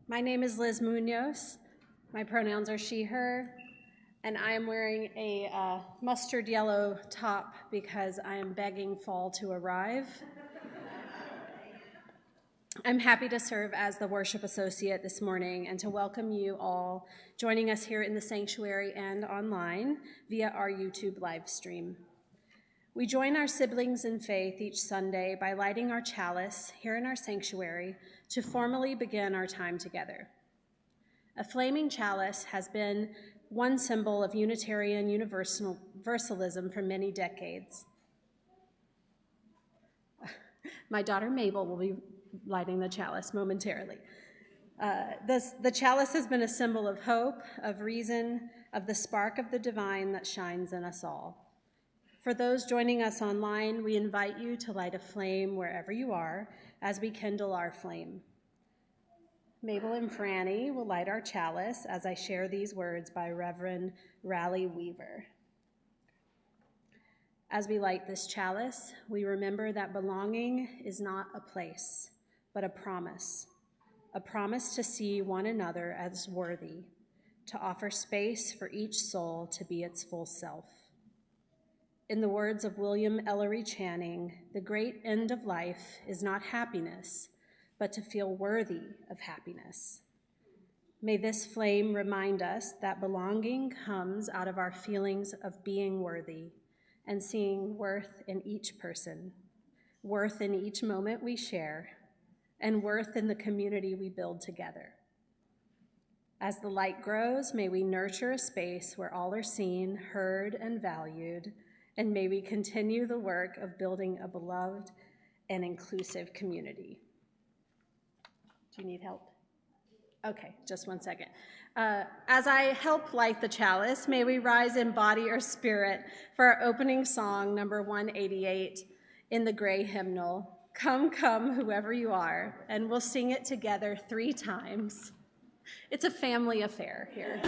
My name is Liz Munoz. My pronouns are she, her, and I am wearing a mustard yellow top because I am begging fall to arrive. I'm happy to serve as the worship associate this morning and to welcome you all joining us here in the sanctuary and online via our YouTube live stream. We join our siblings in faith each Sunday by lighting our chalice here in our sanctuary to formally begin our time together. A flaming chalice has been one symbol of Unitarian Universalism for many decades. My daughter Mabel will be lighting the chalice momentarily. The chalice has been a symbol of hope, of reason, of the spark of the divine that shines in us all. For those joining us online, we invite you to light a flame wherever you are as we kindle our flame. Mabel and Franny will light our chalice as I share these words by Reverend Raleigh Weaver. As we light this chalice, we remember that belonging is not a place, but a promise to see one another as worthy, to offer space for each soul to be its full self. In the words of William Ellery Channing, the great end of life is not happiness, but to feel worthy of happiness. May this flame remind us that belonging comes out of our feelings of being worthy and seeing worth in each person, worth in each moment we share, and worth in the community we build together. As the light grows, may we nurture a space where all are seen, heard, and valued, and may we continue the work of building a beloved and inclusive community. Do you need help? Okay, just one second. As I help light the chalice, may we rise in body or spirit for our opening song, number 188, in the gray hymnal, Come, Come, Whoever You Are, and we'll sing it together 3 times. It's a family affair here.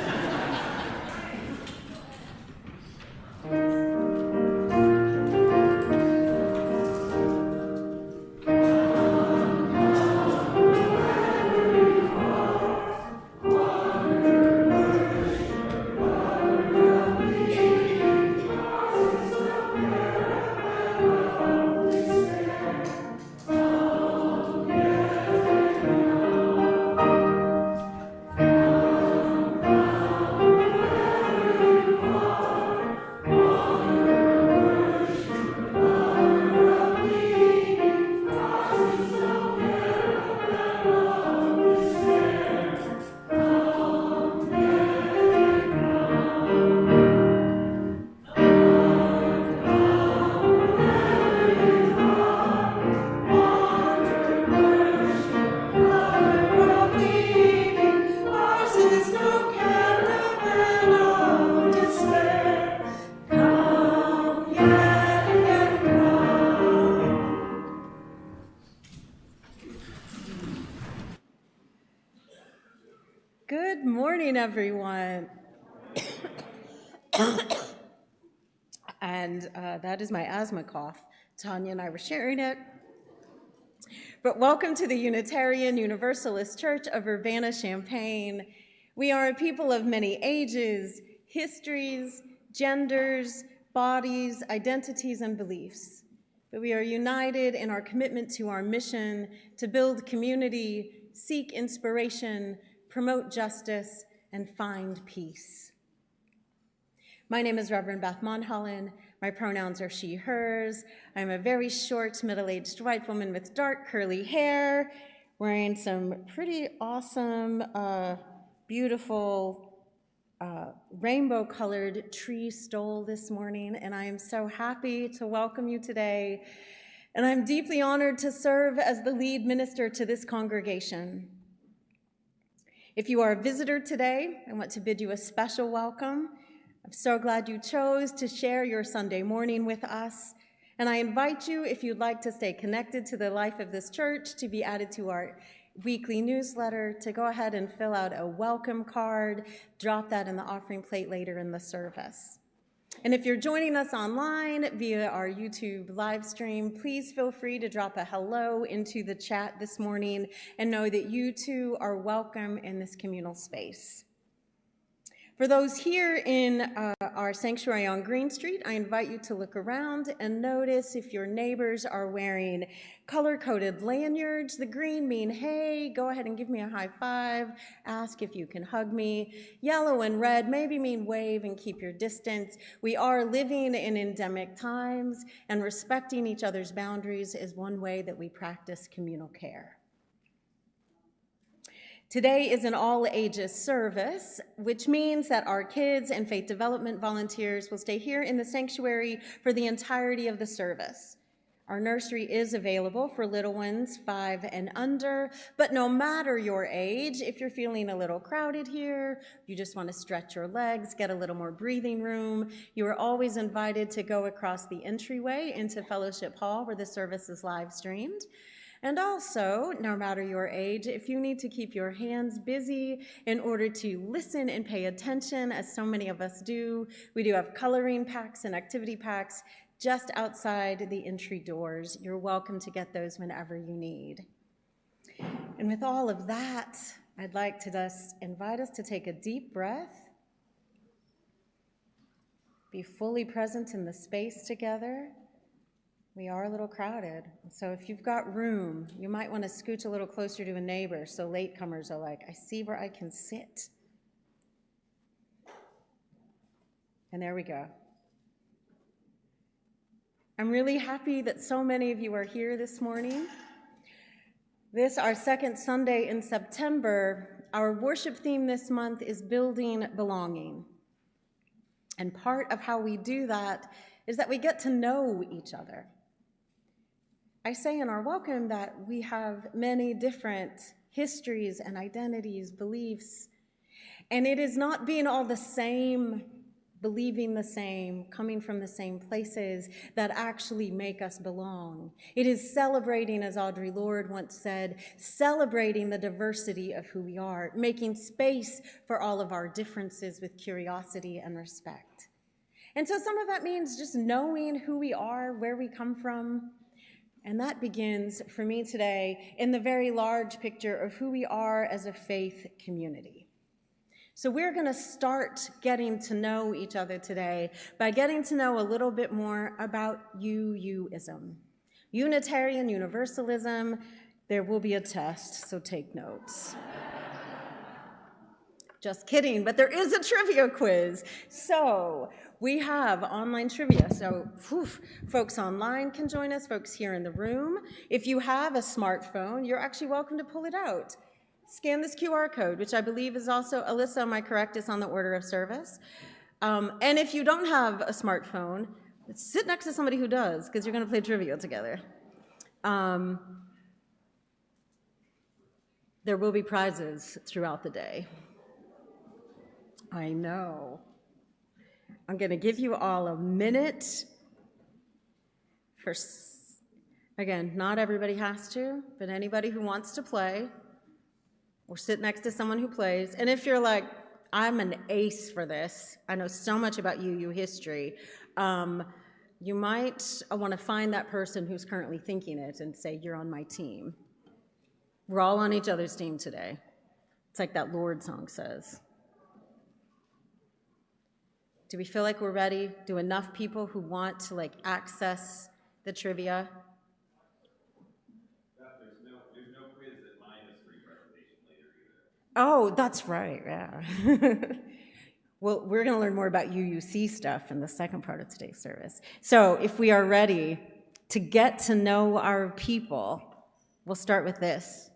Good morning, everyone. And that is my asthma cough. Tanya and I were sharing it. But welcome to the Unitarian Universalist Church of Urbana-Champaign. We are a people of many ages, histories, genders, bodies, identities, and beliefs. But we are united in our commitment to our mission to build community, seek inspiration, promote justice, and find peace. My name is Reverend Beth Monholland. My pronouns are she, hers. I'm a very short, middle-aged white woman with dark curly hair, wearing some pretty awesome, beautiful, rainbow-colored tree stole this morning, and I am so happy to welcome you today. And I'm deeply honored to serve as the lead minister to this congregation. If you are a visitor today, I want to bid you a special welcome. I'm so glad you chose to share your Sunday morning with us. And I invite you, if you'd like to stay connected to the life of this church, to be added to our weekly newsletter, to go ahead and fill out a welcome card, drop that in the offering plate later in the service. And if you're joining us online via our YouTube live stream, please feel free to drop a hello into the chat this morning and know that you too are welcome in this communal space. For those here in our sanctuary on Green Street, I invite you to look around and notice if your neighbors are wearing color-coded lanyards. The green mean, hey, go ahead and give me a high five, ask if you can hug me. Yellow and red maybe mean wave and keep your distance. We are living in endemic times, and respecting each other's boundaries is one way that we practice communal care. Today is an all-ages service, which means that our kids and faith development volunteers will stay here in the sanctuary for the entirety of the service. Our nursery is available for little ones 5 and under, but no matter your age, if you're feeling a little crowded here, you just want to stretch your legs, get a little more breathing room, you are always invited to go across the entryway into Fellowship Hall where the service is live streamed. And also, no matter your age, if you need to keep your hands busy in order to listen and pay attention, as so many of us do, we do have coloring packs and activity packs just outside the entry doors. You're welcome to get those whenever you need. And with all of that, I'd like to just invite us to take a deep breath, be fully present in the space together. We are a little crowded, so if you've got room, you might want to scooch a little closer to a neighbor so latecomers are like, I see where I can sit. And there we go. I'm really happy that so many of you are here this morning. This, our second Sunday in September, our worship theme this month is Building Belonging. And part of how we do that is that we get to know each other. I say in our welcome that we have many different histories and identities, beliefs, and it is not being all the same, believing the same, coming from the same places that actually make us belong. It is celebrating, as Audre Lorde once said, celebrating the diversity of who we are, making space for all of our differences with curiosity and respect. And so some of that means just knowing who we are, where we come from. And that begins, for me today, in the very large picture of who we are as a faith community. So we're going to start getting to know each other today by getting to know a little bit more about UUism. Unitarian Universalism. There will be a test, so take notes. Just kidding, but there is a trivia quiz. So we have online trivia. So folks online can join us, folks here in the room. If you have a smartphone, you're actually welcome to pull it out. Scan this QR code, which I believe is also, Alyssa, am I correct, is on the order of service. And if you don't have a smartphone, sit next to somebody who does, because you're going to play trivia together. There will be prizes throughout the day. I know. I'm going to give you all a minute for, again, not everybody has to, but anybody who wants to play or sit next to someone who plays. And if you're like, I'm an ace for this, I know so much about UU history, you might want to find that person who's currently thinking it and say, you're on my team. We're all on each other's team today. It's like that Lorde song says. Do we feel like we're ready? Do enough people who want to access the trivia? There's no quiz at my history presentation later either. Oh, that's right, yeah. Well, we're going to learn more about UUC stuff in the second part of today's service. So if we are ready to get to know our people, we'll start with this.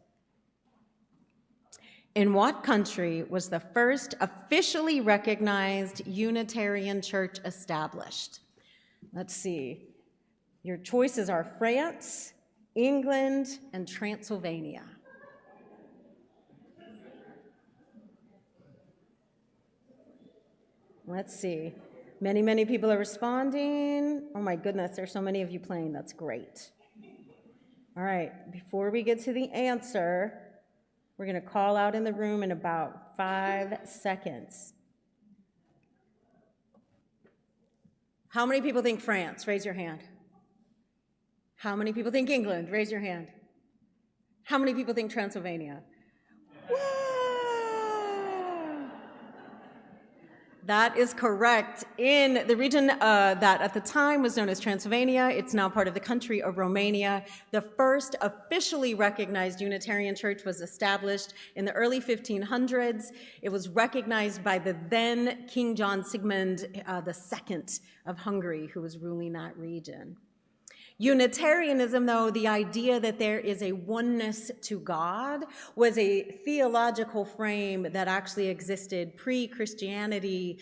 In what country was the first officially recognized Unitarian church established? Let's see. Your choices are France, England, and Transylvania. Let's see. Many, many people are responding. Oh my goodness, there's so many of you playing. That's great. All right, before we get to the answer, we're going to call out in the room in about 5 seconds. How many people think France? Raise your hand. How many people think England? Raise your hand. How many people think Transylvania? Whoa! That is correct. In the region that at the time was known as Transylvania, it's now part of the country of Romania. The first officially recognized Unitarian church was established in the early 1500s. It was recognized by the then King John Sigmund II of Hungary, who was ruling that region. Unitarianism, though, the idea that there is a oneness to God, was a theological frame that actually existed pre-Christianity.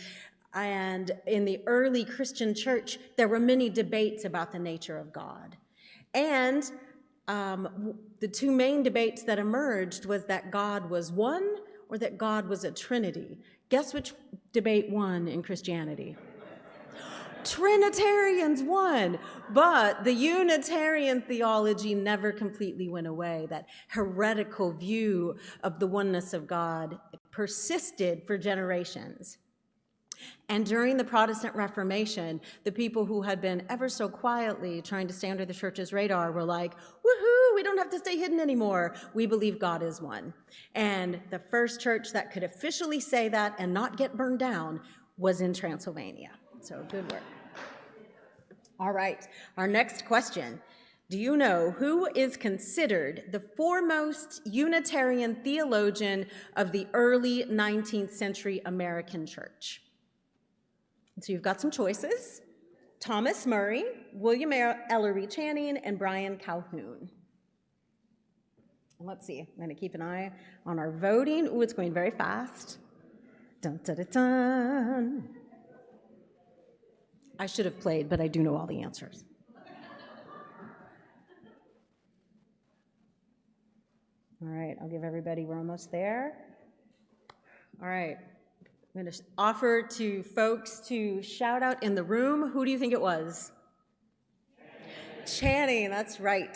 And in the early Christian church, there were many debates about the nature of God. And the two main debates that emerged was that God was one or that God was a Trinity. Guess which debate won in Christianity? Trinitarians won, but the Unitarian theology never completely went away. That heretical view of the oneness of God persisted for generations. And during the Protestant Reformation, the people who had been ever so quietly trying to stay under the church's radar were like, woohoo, we don't have to stay hidden anymore. We believe God is one. And the first church that could officially say that and not get burned down was in Transylvania. So good work. All right, our next question. Do you know who is considered the foremost Unitarian theologian of the early 19th century American church? So you've got some choices: Thomas Murray, William Ellery Channing, and Brian Calhoun. And let's see, I'm going to keep an eye on our voting. Ooh, it's going very fast. Dun, dun, dun, dun. I should have played, but I do know all the answers. All right, I'll give everybody, we're almost there. All right, I'm going to offer to folks to shout out in the room. Who do you think it was? Channing, that's right.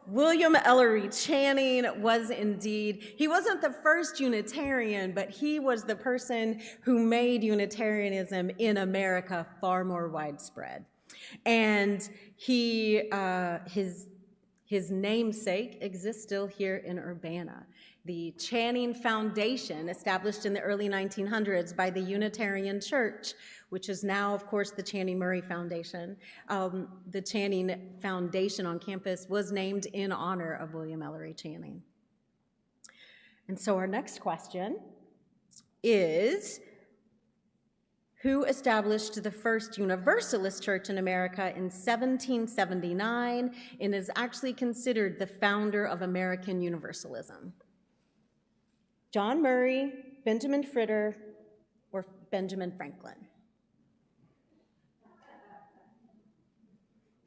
William Ellery Channing was indeed, he wasn't the first Unitarian, but he was the person who made Unitarianism in America far more widespread. And his namesake exists still here in Urbana. The Channing Foundation, established in the early 1900s by the Unitarian Church, which is now, of course, the Channing Murray Foundation. The Channing Foundation on campus was named in honor of William Ellery Channing. And so our next question is, who established the first Universalist church in America in 1779 and is actually considered the founder of American Universalism? John Murray, Benjamin Fritter, or Benjamin Franklin?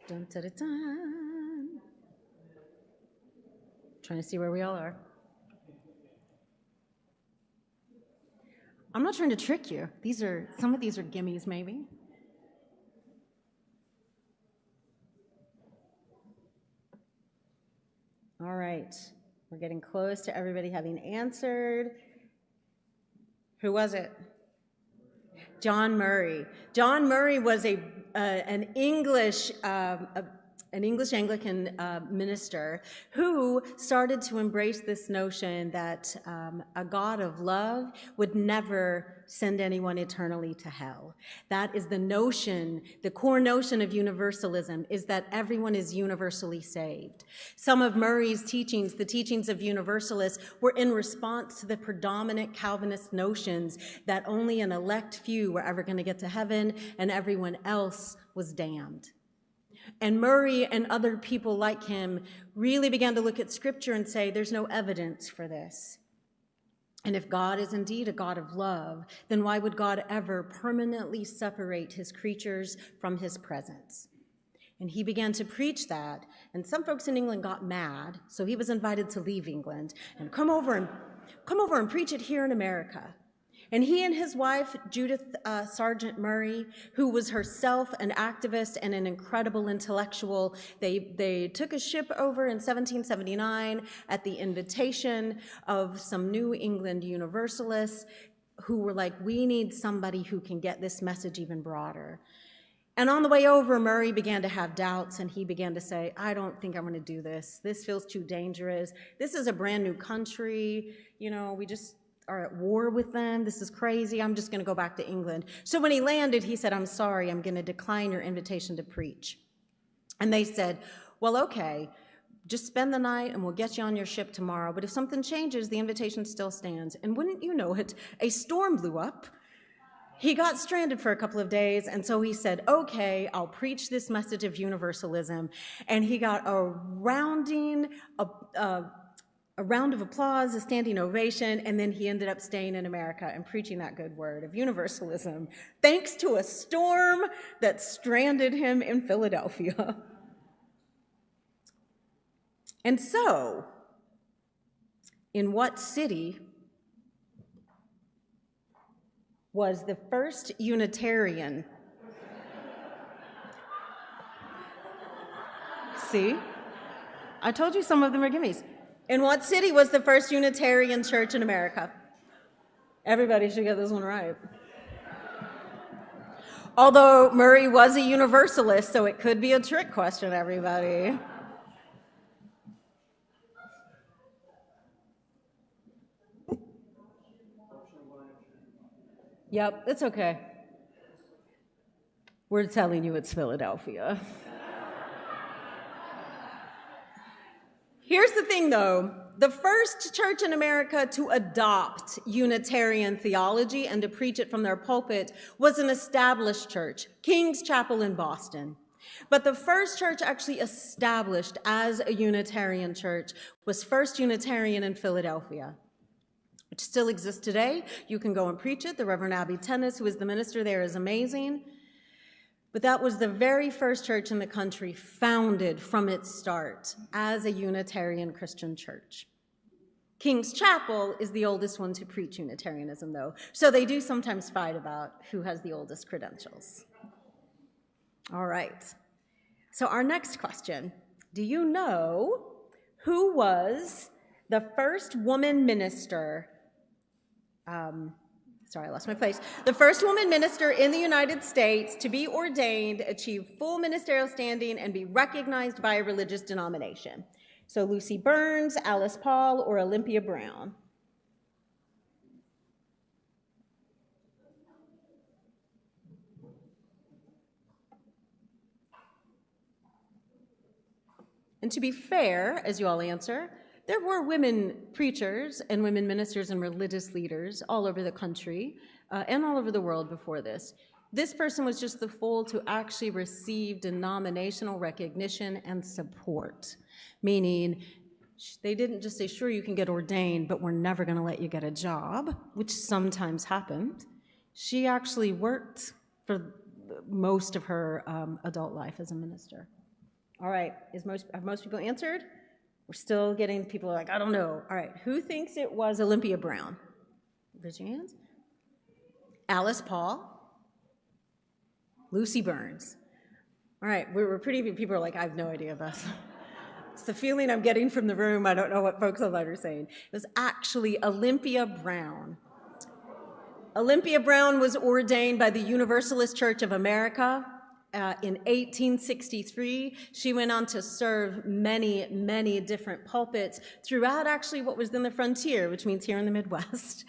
Dun, dun, dun, dun. Trying to see where we all are. I'm not trying to trick you. Some of these are gimmies, maybe. All right. We're getting close to everybody having answered. Who was it? John Murray. John Murray was an English Anglican minister who started to embrace this notion that a God of love would never send anyone eternally to hell. That is the notion, the core notion of universalism, is that everyone is universally saved. Some of Murray's teachings, the teachings of Universalists, were in response to the predominant Calvinist notions that only an elect few were ever going to get to heaven and everyone else was damned. And Murray and other people like him really began to look at Scripture and say, there's no evidence for this. And if God is indeed a God of love, then why would God ever permanently separate his creatures from his presence? And he began to preach that, and some folks in England got mad, so he was invited to leave England and come over and preach it here in America. And he and his wife, Judith Sargent Murray, who was herself an activist and an incredible intellectual, they took a ship over in 1779 at the invitation of some New England Universalists who were like, we need somebody who can get this message even broader. And on the way over, Murray began to have doubts, and he began to say, I don't think I'm going to do this. This feels too dangerous. This is a brand new country. You know, we just are at war with them. This is crazy. I'm just going to go back to England. So when he landed, he said, I'm sorry, I'm going to decline your invitation to preach. And they said, well, okay, just spend the night and we'll get you on your ship tomorrow. But if something changes, the invitation still stands. And wouldn't you know it, a storm blew up. He got stranded for a couple of days, and so he said, okay, I'll preach this message of universalism. And he got a round of applause, a standing ovation, and then he ended up staying in America and preaching that good word of universalism, thanks to a storm that stranded him in Philadelphia. And so, in what city was the first Unitarian? See? I told you some of them are gimmies. In what city was the first Unitarian church in America? Everybody should get this one right. Although Murray was a Universalist, so it could be a trick question, everybody. Yep, it's okay. We're telling you it's Philadelphia. Here's the thing, though. The first church in America to adopt Unitarian theology and to preach it from their pulpit was an established church, King's Chapel in Boston. But the first church actually established as a Unitarian church was First Unitarian in Philadelphia, which still exists today. You can go and preach it. The Reverend Abby Tennis, who is the minister there, is amazing. But that was the very first church in the country founded from its start as a Unitarian Christian church. King's Chapel is the oldest one to preach Unitarianism, though. So they do sometimes fight about who has the oldest credentials. All right. So our next question. Do you know who was the first woman minister? Sorry, I lost my place. The first woman minister in the United States to be ordained, achieve full ministerial standing, and be recognized by a religious denomination. So Lucy Burns, Alice Paul, or Olympia Brown. And to be fair, as you all answer, there were women preachers and women ministers and religious leaders all over the country and all over the world before this. This person was just the fool to actually receive denominational recognition and support, meaning they didn't just say, sure, you can get ordained, but we're never going to let you get a job, which sometimes happened. She actually worked for most of her adult life as a minister. All right, have most people answered? We're still getting people like, I don't know. All right, who thinks it was Olympia Brown? Raise your hands. Alice Paul. Lucy Burns. All right, we're pretty few people are like, I have no idea about this. It's the feeling I'm getting from the room. I don't know what folks online are saying. It was actually Olympia Brown. Olympia Brown was ordained by the Universalist Church of America. In 1863, she went on to serve many, many different pulpits throughout actually what was then the frontier, which means here in the Midwest.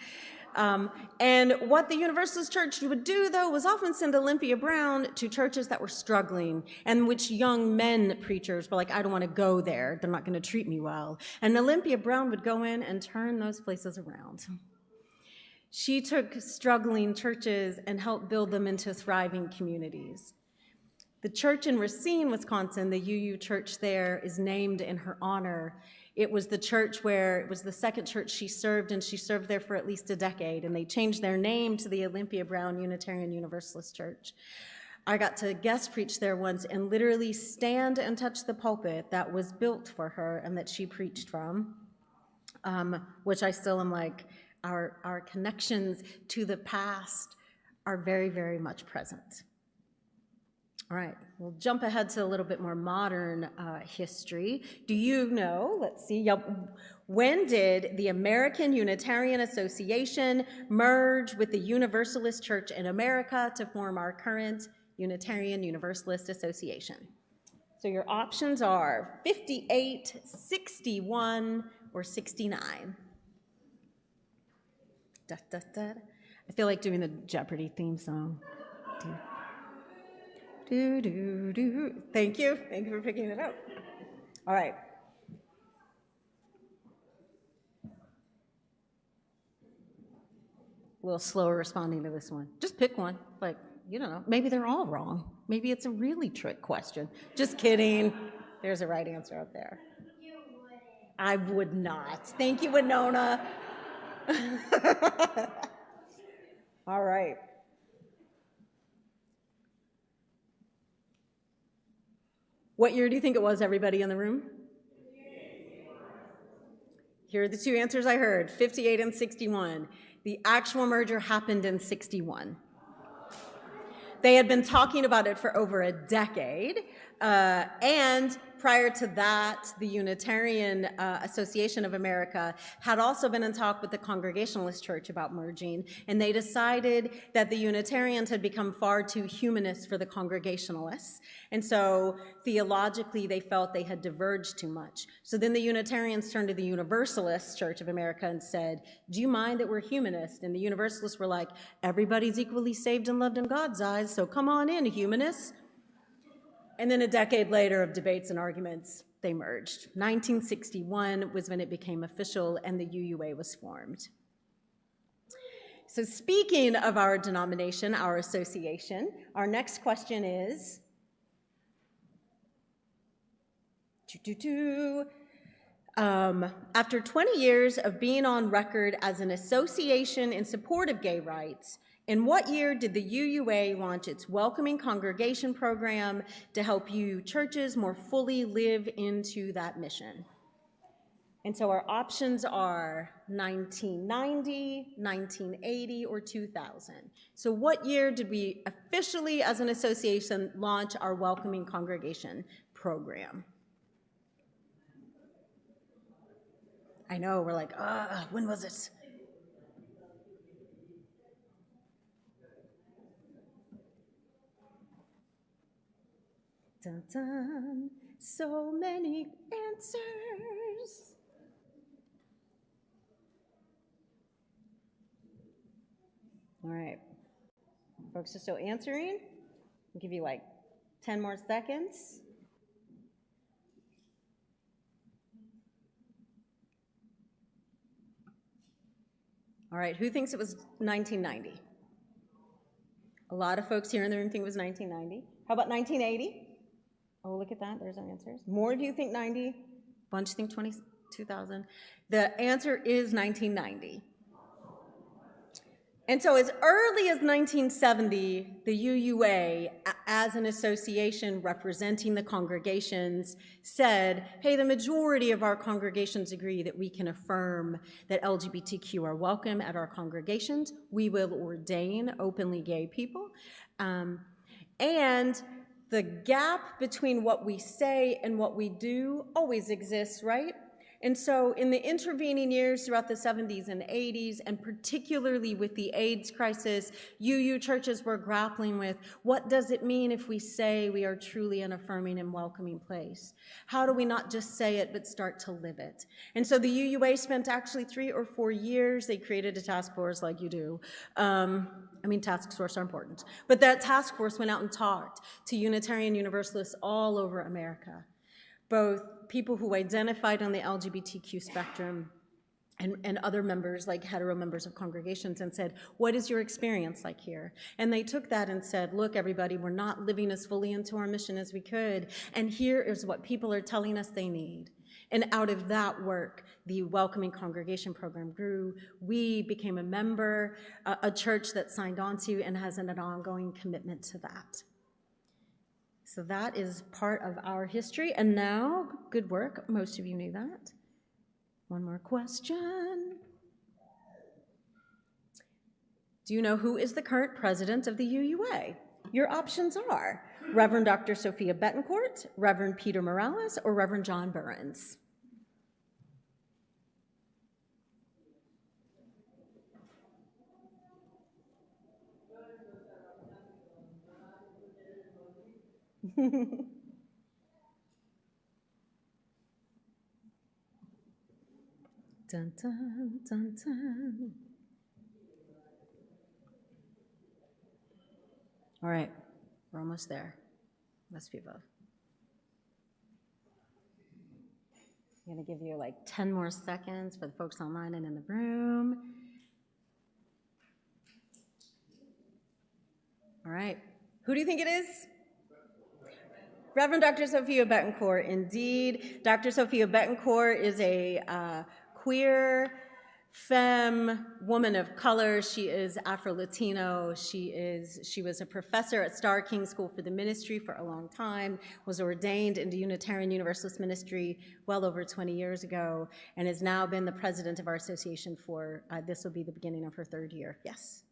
And what the Universalist Church would do, though, was often send Olympia Brown to churches that were struggling and which young men preachers were like, I don't want to go there. They're not going to treat me well. And Olympia Brown would go in and turn those places around. She took struggling churches and helped build them into thriving communities. The church in Racine, Wisconsin, the UU church there, is named in her honor. It was the church where, it was the second church she served, and she served there for at least a decade, and they changed their name to the Olympia Brown Unitarian Universalist Church. I got to guest preach there once and literally stand and touch the pulpit that was built for her and that she preached from, which I still am like, our connections to the past are very, very much present. All right, we'll jump ahead to a little bit more modern history. Do you know, let's see, when did the American Unitarian Association merge with the Universalist Church in America to form our current Unitarian Universalist Association. So your options are 58, 61, or 69. Da, da, da. I feel like doing the Jeopardy theme song. Do, do, do. Thank you. Thank you for picking it up. All right. A little slower responding to this one. Just pick one. Like, you don't know. Maybe they're all wrong. Maybe it's a really trick question. Just kidding. There's a right answer up there. I would not. Thank you, Winona. All right. What year do you think it was, everybody in the room? Here are the two answers I heard, 58 and 61. The actual merger happened in 61. They had been talking about it for over a decade, and prior to that, the Unitarian Association of America had also been in talk with the Congregationalist Church about merging, and they decided that the Unitarians had become far too humanist for the Congregationalists, and so theologically they felt they had diverged too much. So then the Unitarians turned to the Universalist Church of America and said, do you mind that we're humanist? And the Universalists were like, everybody's equally saved and loved in God's eyes, so come on in, humanists. And then a decade later of debates and arguments, they merged. 1961 was when it became official and the UUA was formed. So speaking of our denomination, our association, our next question is, after 20 years of being on record as an association in support of gay rights, in what year did the UUA launch its Welcoming Congregation program to help you churches more fully live into that mission? And so our options are 1990, 1980, or 2000. So what year did we officially, as an association, launch our Welcoming Congregation program? I know, we're like, when was it? Dun, dun, so many answers. All right, folks are still answering. I'll give you like 10 more seconds. All right, who thinks it was 1990? A lot of folks here in the room think it was 1990. How about 1980? Oh, look at that, there's our answers. More of you think 90, a bunch think 2000. The answer is 1990. And so as early as 1970, the UUA, as an association representing the congregations, said, hey, the majority of our congregations agree that we can affirm that LGBTQ are welcome at our congregations. We will ordain openly gay people. And the gap between what we say and what we do always exists, right? And so in the intervening years throughout the 70s and 80s, and particularly with the AIDS crisis, UU churches were grappling with, what does it mean if we say we are truly an affirming and welcoming place? How do we not just say it, but start to live it? And so the UUA spent actually 3 or 4 years. They created a task force like you do. Task forces are important. But that task force went out and talked to Unitarian Universalists all over America, both people who identified on the LGBTQ spectrum and other members, like hetero members of congregations, and said, what is your experience like here? And they took that and said, look, everybody, we're not living as fully into our mission as we could, and here is what people are telling us they need. And out of that work, the Welcoming Congregation program grew. We became a member, a church that signed on to and has an ongoing commitment to that. So that is part of our history. And now, good work. Most of you knew that. One more question. Do you know who is the current president of the UUA? Your options are Reverend Dr. Sophia Betancourt, Reverend Peter Morales, or Reverend John Burns. Dun, dun, dun, dun. All right, we're almost there. Most people. I'm going to give you like 10 more seconds for the folks online and in the room. All right, who do you think it is? Reverend Dr. Sophia Betancourt, indeed. Dr. Sophia Betancourt is a queer, femme, woman of color. She is Afro-Latino. She was a professor at Starr King School for the Ministry for a long time, was ordained into Unitarian Universalist ministry well over 20 years ago, and has now been the president of our association for, this will be the beginning of her 3rd year. Yes?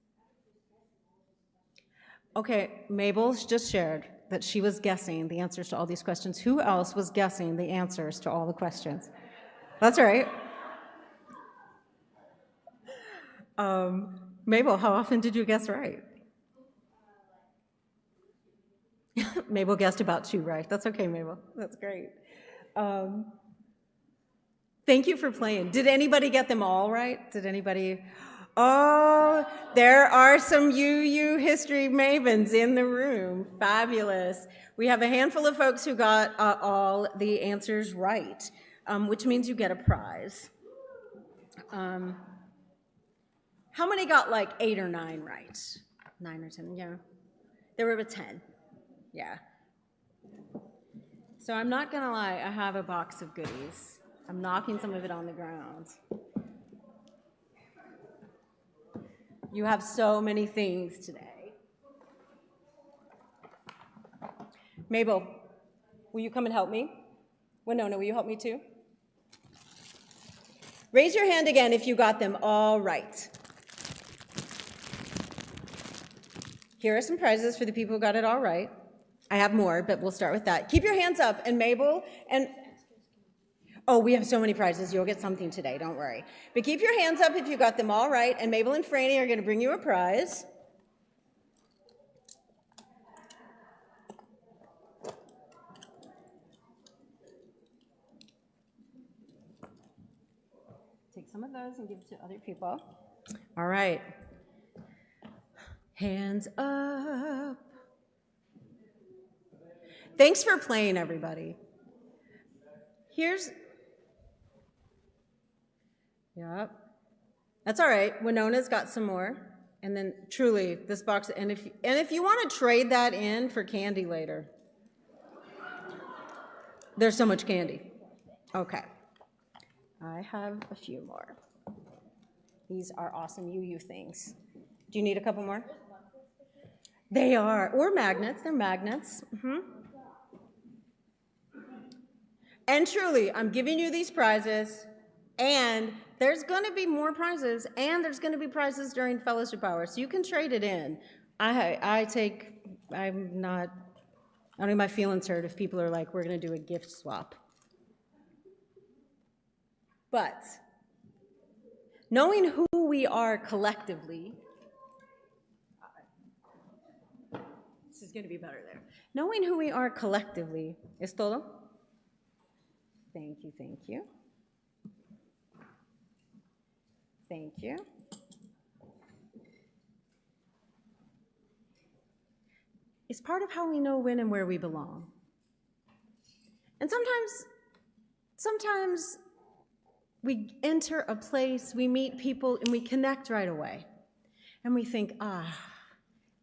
Okay, Mabel just shared that she was guessing the answers to all these questions. Who else was guessing the answers to all the questions? That's right. Mabel, how often did you guess right? Mabel guessed about 2 right. That's okay, Mabel. That's great. Thank you for playing. Did anybody get them all right? Did anybody? Oh, there are some UU history mavens in the room. Fabulous. We have a handful of folks who got all the answers right, which means you get a prize. How many got like 8 or 9 right? 9 or 10, yeah. There were 10, yeah. So I'm not gonna lie, I have a box of goodies. I'm knocking some of it on the ground. You have so many things today. Mabel, will you come and help me? Winona, will you help me too? Raise your hand again if you got them all right. Here are some prizes for the people who got it all right. I have more, but we'll start with that. Keep your hands up, and Mabel and... Oh, we have so many prizes. You'll get something today, don't worry. But keep your hands up if you got them all right, and Mabel and Franny are going to bring you a prize. Take some of those and give it to other people. All right. Hands up. Thanks for playing, everybody. Yep. That's all right. Winona's got some more. And then truly, this box, and if you want to trade that in for candy later, there's so much candy. Okay. I have a few more. These are awesome UU things. Do you need a couple more? They are, or magnets. They're magnets. Mm-hmm. And truly, I'm giving you these prizes, and there's going to be more prizes, and there's going to be prizes during fellowship hour, so you can trade it in. I don't get my feelings hurt if people are like, we're going to do a gift swap. But knowing who we are collectively, this is going to be better there. Knowing who we are collectively, ¿es todo? Thank you, thank you. Thank you. It's part of how we know when and where we belong. And sometimes we enter a place, we meet people, and we connect right away. And we think,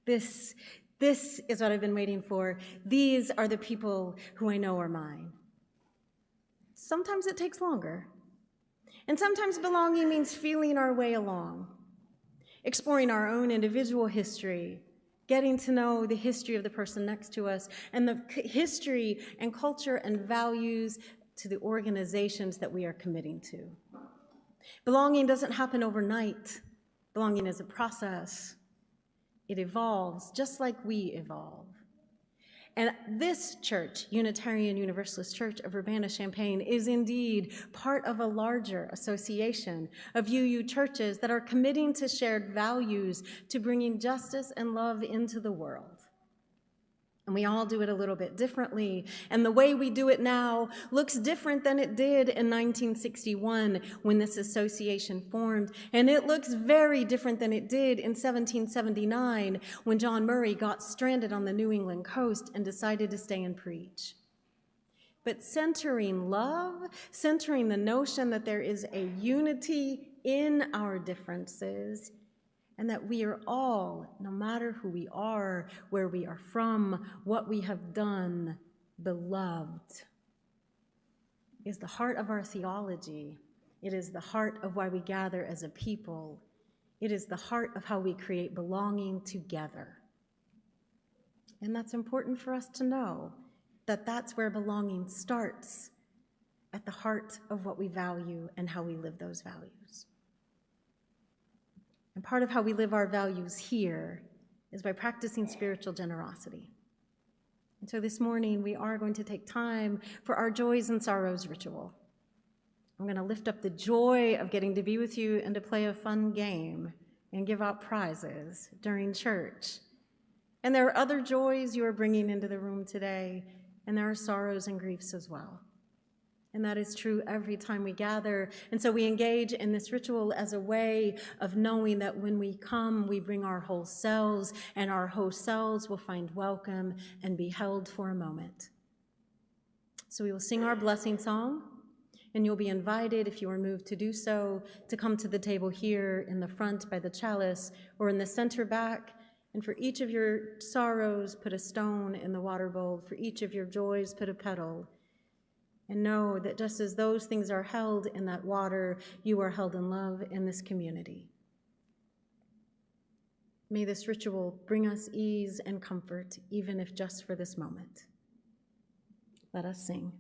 this is what I've been waiting for. These are the people who I know are mine. Sometimes it takes longer. And sometimes belonging means feeling our way along, exploring our own individual history, getting to know the history of the person next to us, and the history and culture and values to the organizations that we are committing to. Belonging doesn't happen overnight. Belonging is a process. It evolves just like we evolve. And this church, Unitarian Universalist Church of Urbana-Champaign, is indeed part of a larger association of UU churches that are committing to shared values to bringing justice and love into the world. And we all do it a little bit differently. And the way we do it now looks different than it did in 1961 when this association formed. And it looks very different than it did in 1779 when John Murray got stranded on the New England coast and decided to stay and preach. But centering love, centering the notion that there is a unity in our differences, and that we are all, no matter who we are, where we are from, what we have done, beloved, is the heart of our theology. It is the heart of why we gather as a people. It is the heart of how we create belonging together. And that's important for us to know, that that's where belonging starts, at the heart of what we value and how we live those values. And part of how we live our values here is by practicing spiritual generosity. And so this morning, we are going to take time for our joys and sorrows ritual. I'm going to lift up the joy of getting to be with you and to play a fun game and give out prizes during church. And there are other joys you are bringing into the room today, and there are sorrows and griefs as well. And that is true every time we gather. And so we engage in this ritual as a way of knowing that when we come, we bring our whole selves, and our whole selves will find welcome and be held for a moment. So we will sing our blessing song, and you'll be invited, if you are moved to do so, to come to the table here in the front by the chalice or in the center back. And for each of your sorrows, put a stone in the water bowl. For each of your joys, put a petal. And know that just as those things are held in that water, you are held in love in this community. May this ritual bring us ease and comfort, even if just for this moment. Let us sing.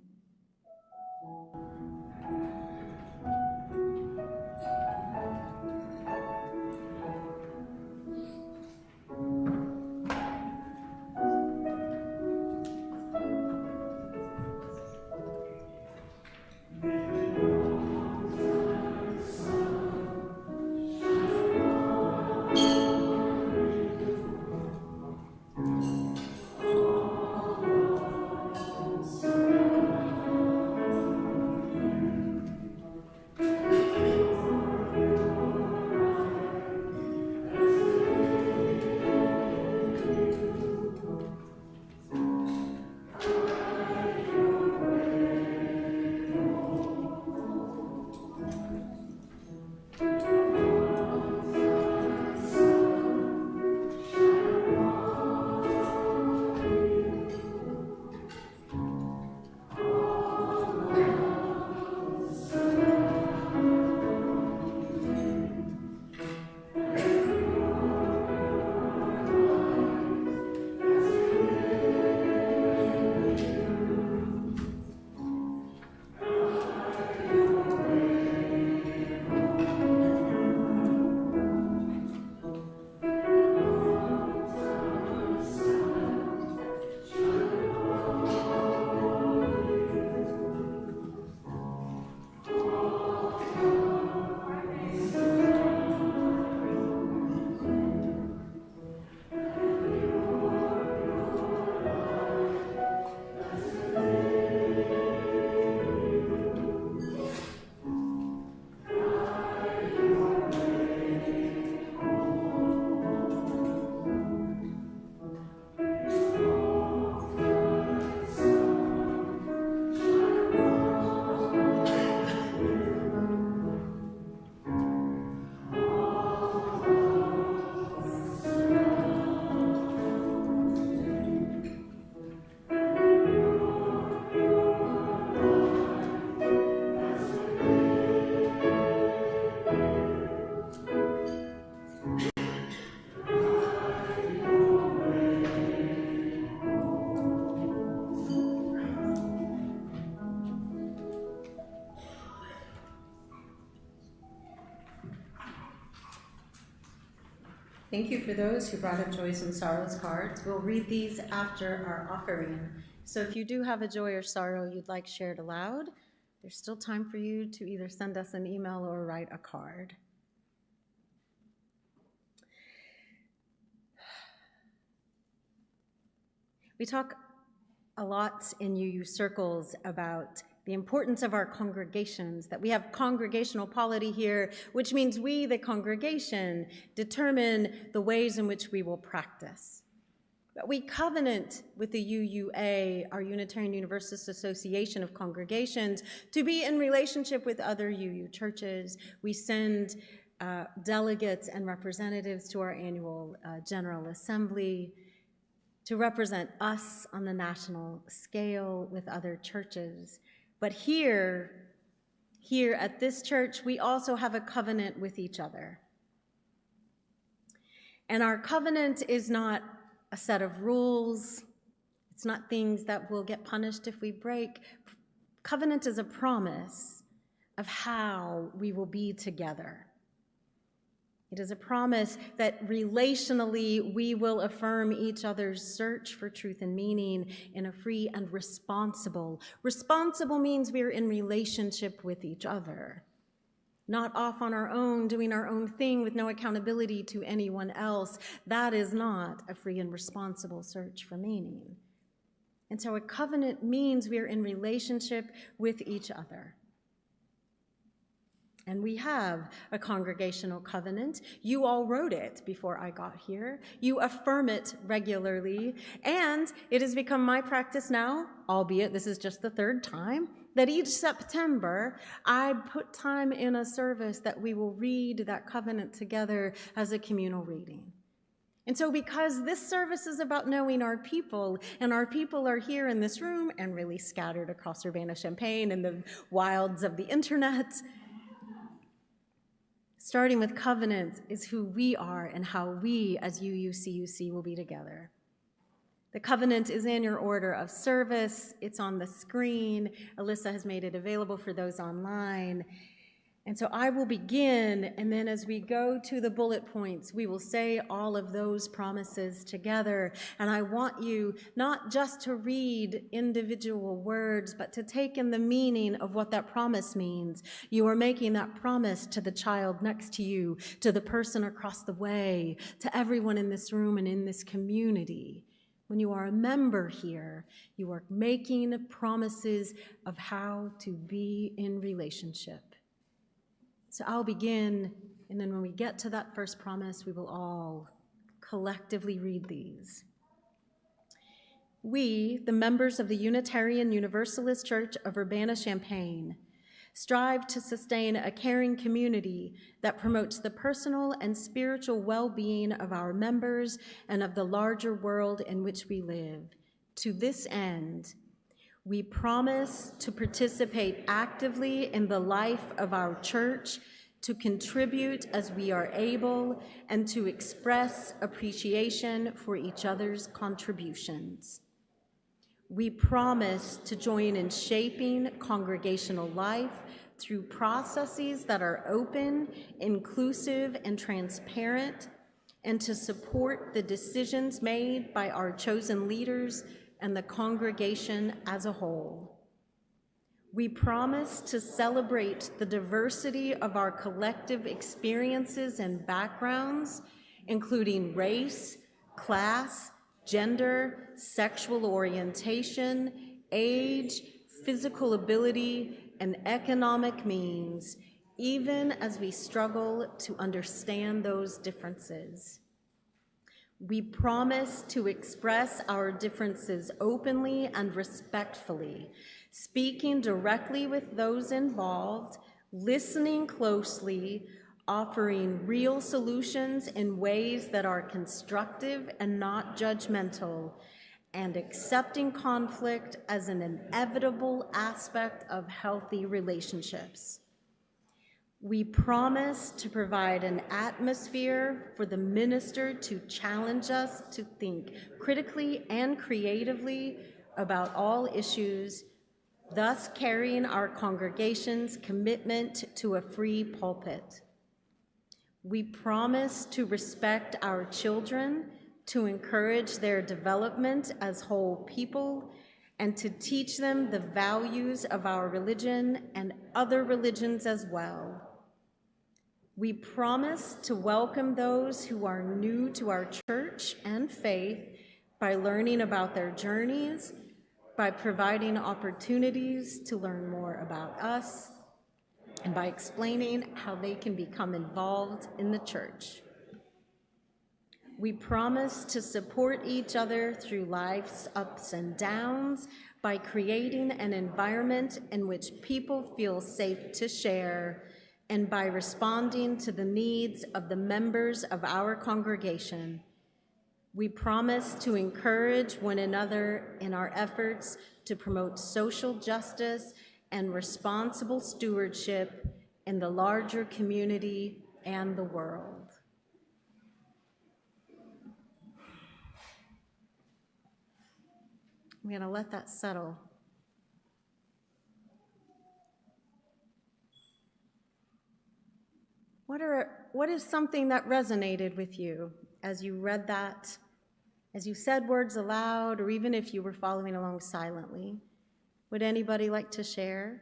Thank you for those who brought up joys and sorrows cards. We'll read these after our offering. So if you do have a joy or sorrow you'd like shared aloud, there's still time for you to either send us an email or write a card. We talk a lot in UU circles about the importance of our congregations, that we have congregational polity here, which means we, the congregation, determine the ways in which we will practice. But we covenant with the UUA, our Unitarian Universalist Association of Congregations, to be in relationship with other UU churches. We send delegates and representatives to our annual General Assembly to represent us on the national scale with other churches. But here at this church, we also have a covenant with each other. And our covenant is not a set of rules. It's not things that will get punished if we break. Covenant is a promise of how we will be together. It is a promise that relationally we will affirm each other's search for truth and meaning in a free and responsible. Responsible means we're in relationship with each other, not off on our own, doing our own thing with no accountability to anyone else. That is not a free and responsible search for meaning. And so a covenant means we're in relationship with each other. And we have a congregational covenant. You all wrote it before I got here. You affirm it regularly. And it has become my practice now, albeit this is just the third time, that each September I put time in a service that we will read that covenant together as a communal reading. And so because this service is about knowing our people, and our people are here in this room and really scattered across Urbana-Champaign and the wilds of the internet, starting with covenant is who we are and how we as UUCUC will be together. The covenant is in your order of service. It's on the screen. Alyssa has made it available for those online. And so I will begin, and then as we go to the bullet points, we will say all of those promises together. And I want you not just to read individual words, but to take in the meaning of what that promise means. You are making that promise to the child next to you, to the person across the way, to everyone in this room and in this community. When you are a member here, you are making promises of how to be in relationship. So I'll begin, and then when we get to that first promise, we will all collectively read these. We, the members of the Unitarian Universalist Church of Urbana-Champaign, strive to sustain a caring community that promotes the personal and spiritual well-being of our members and of the larger world in which we live. To this end, we promise to participate actively in the life of our church, to contribute as we are able, and to express appreciation for each other's contributions. We promise to join in shaping congregational life through processes that are open, inclusive, and transparent, and to support the decisions made by our chosen leaders and the congregation as a whole. We promise to celebrate the diversity of our collective experiences and backgrounds, including race, class, gender, sexual orientation, age, physical ability, and economic means, even as we struggle to understand those differences. We promise to express our differences openly and respectfully, speaking directly with those involved, listening closely, offering real solutions in ways that are constructive and not judgmental, and accepting conflict as an inevitable aspect of healthy relationships. We promise to provide an atmosphere for the minister to challenge us to think critically and creatively about all issues, thus carrying our congregation's commitment to a free pulpit. We promise to respect our children, to encourage their development as whole people, and to teach them the values of our religion and other religions as well. We promise to welcome those who are new to our church and faith by learning about their journeys, by providing opportunities to learn more about us, and by explaining how they can become involved in the church. We promise to support each other through life's ups and downs by creating an environment in which people feel safe to share, and by responding to the needs of the members of our congregation. We promise to encourage one another in our efforts to promote social justice and responsible stewardship in the larger community and the world. I'm going to let that settle. What is something that resonated with you as you read that, as you said words aloud, or even if you were following along silently? Would anybody like to share?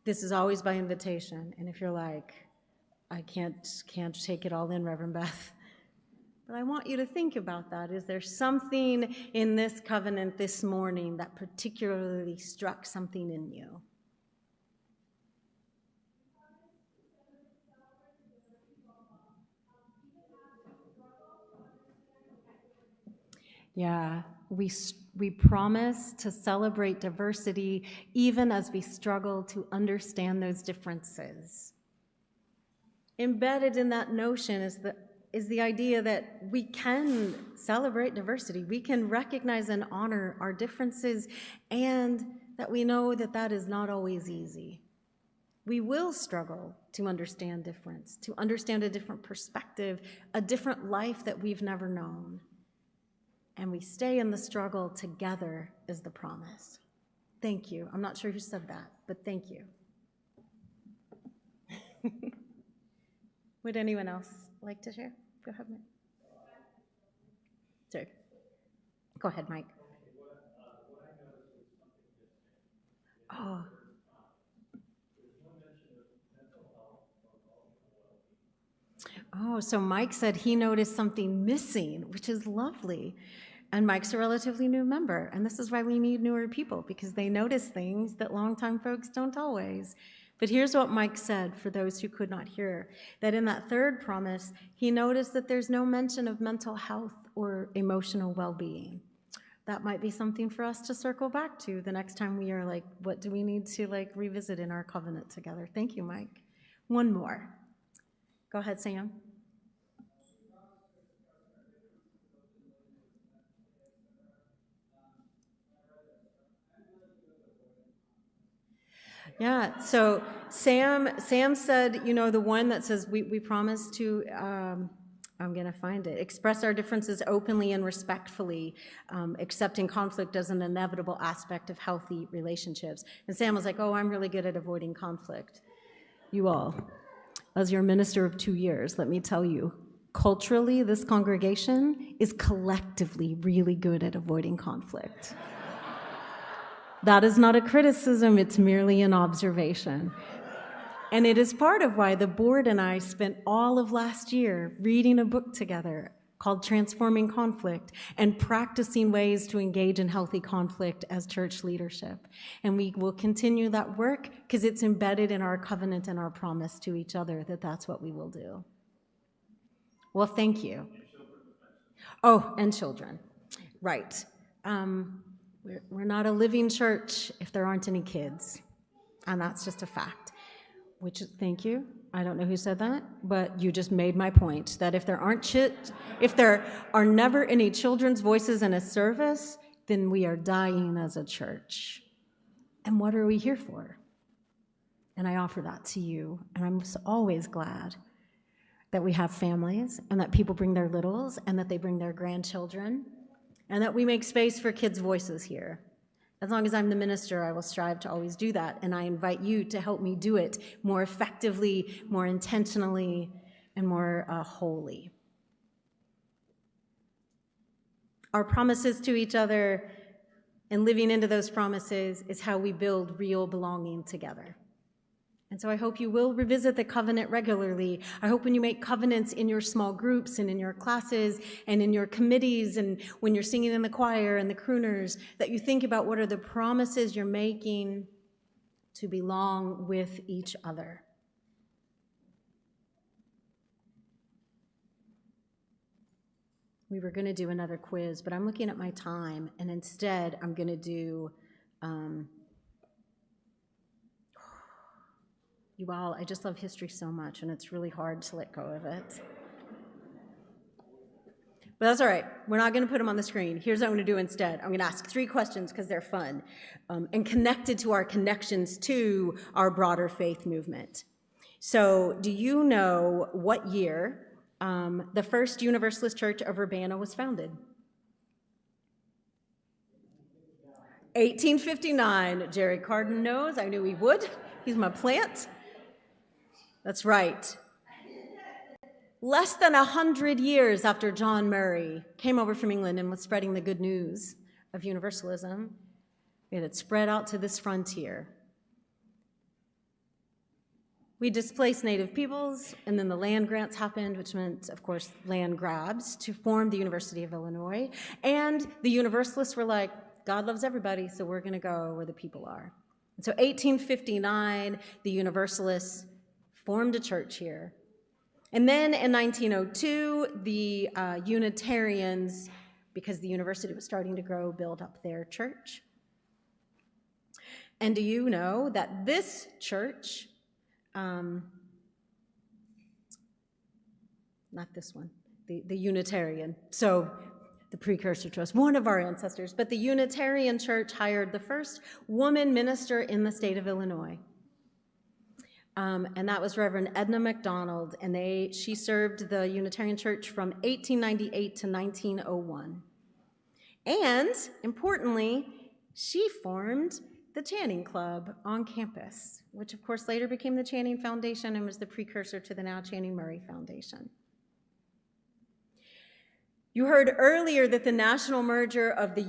This is always by invitation, and if you're like, I can't take it all in, Reverend Beth. But I want you to think about that. Is there something in this covenant this morning that particularly struck something in you? Yeah, we promise to celebrate diversity even as we struggle to understand those differences. Embedded in that notion is the idea that we can celebrate diversity. We can recognize and honor our differences, and that we know that that is not always easy. We will struggle to understand difference, to understand a different perspective, a different life that we've never known. And we stay in the struggle together is the promise. Thank you. I'm not sure who said that, but thank you. Would anyone else like to share? Go ahead, Mike. Sorry. Go ahead, Mike. Oh. Oh, so Mike said he noticed something missing, which is lovely. And Mike's a relatively new member, and this is why we need newer people, because they notice things that longtime folks don't always. But here's what Mike said, for those who could not hear, that in that third promise, he noticed that there's no mention of mental health or emotional well-being. That might be something for us to circle back to the next time we are like, what do we need to revisit in our covenant together? Thank you, Mike. One more. Go ahead, Sam. Yeah, so Sam said, the one that says we promise to, I'm going to find it, express our differences openly and respectfully, accepting conflict as an inevitable aspect of healthy relationships. And Sam was like, oh, I'm really good at avoiding conflict. You all, as your minister of 2 years, let me tell you, culturally, this congregation is collectively really good at avoiding conflict. That is not a criticism, it's merely an observation. And it is part of why the board and I spent all of last year reading a book together called Transforming Conflict and practicing ways to engage in healthy conflict as church leadership. And we will continue that work because it's embedded in our covenant and our promise to each other that that's what we will do. Well, thank you. Oh, and children. Right. We're not a living church if there aren't any kids, and that's just a fact. Thank you. I don't know who said that, but you just made my point, that if there are never any children's voices in a service, then we are dying as a church. And what are we here for? And I offer that to you, and I'm always glad that we have families, and that people bring their littles, and that they bring their grandchildren, and that we make space for kids' voices here. As long as I'm the minister, I will strive to always do that, and I invite you to help me do it more effectively, more intentionally, and more wholly. Our promises to each other and living into those promises is how we build real belonging together. And so I hope you will revisit the covenant regularly. I hope when you make covenants in your small groups and in your classes and in your committees and when you're singing in the choir and the crooners, that you think about what are the promises you're making to belong with each other. We were going to do another quiz, but I'm looking at my time, and instead I'm going to do you all, I just love history so much, and it's really hard to let go of it. But that's all right. We're not going to put them on the screen. Here's what I'm going to do instead. I'm going to ask 3 questions because they're fun and connected to our connections to our broader faith movement. So do you know what year the First Universalist Church of Urbana was founded? 1859. Jerry Carden knows. I knew he would. He's my plant. That's right. Less than 100 years after John Murray came over from England and was spreading the good news of universalism, it had spread out to this frontier. We displaced native peoples, and then the land grants happened, which meant, of course, land grabs to form the University of Illinois. And the Universalists were like, God loves everybody, so we're going to go where the people are. And so 1859, the Universalists formed a church here. And then in 1902, the Unitarians, because the university was starting to grow, built up their church. And do you know that this church, not this one, the Unitarian, so the precursor to us, one of our ancestors, but the Unitarian church hired the first woman minister in the state of Illinois. And that was Reverend Edna McDonald, and she served the Unitarian Church from 1898 to 1901. And, importantly, she formed the Channing Club on campus, which of course later became the Channing Foundation and was the precursor to the now Channing Murray Foundation. You heard earlier that the national merger of the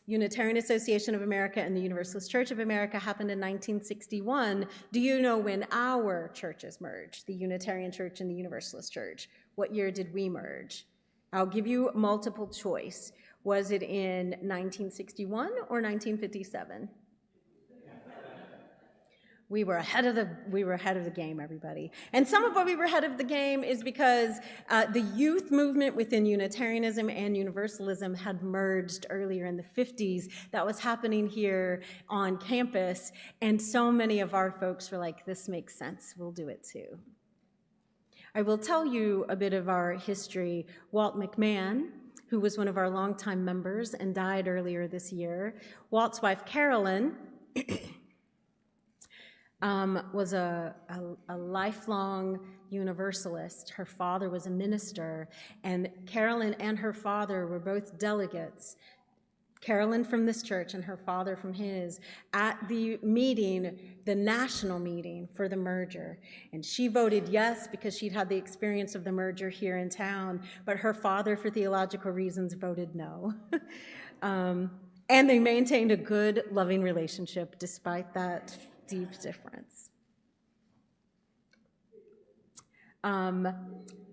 Unitarian Association of America and the Universalist Church of America happened in 1961. Do you know when our churches merged, the Unitarian Church and the Universalist Church? What year did we merge? I'll give you multiple choice. Was it in 1961 or 1957? We were ahead of the game, everybody. And some of why we were ahead of the game is because the youth movement within Unitarianism and Universalism had merged earlier in the 50s. That was happening here on campus, and so many of our folks were like, this makes sense, we'll do it too. I will tell you a bit of our history. Walt McMahon, who was one of our longtime members and died earlier this year, Walt's wife, Carolyn, was a lifelong Universalist. Her father was a minister, and Carolyn and her father were both delegates, Carolyn from this church and her father from his, at the meeting, the national meeting for the merger. And she voted yes because she'd had the experience of the merger here in town, but her father, for theological reasons, voted no. And they maintained a good, loving relationship despite that deep difference.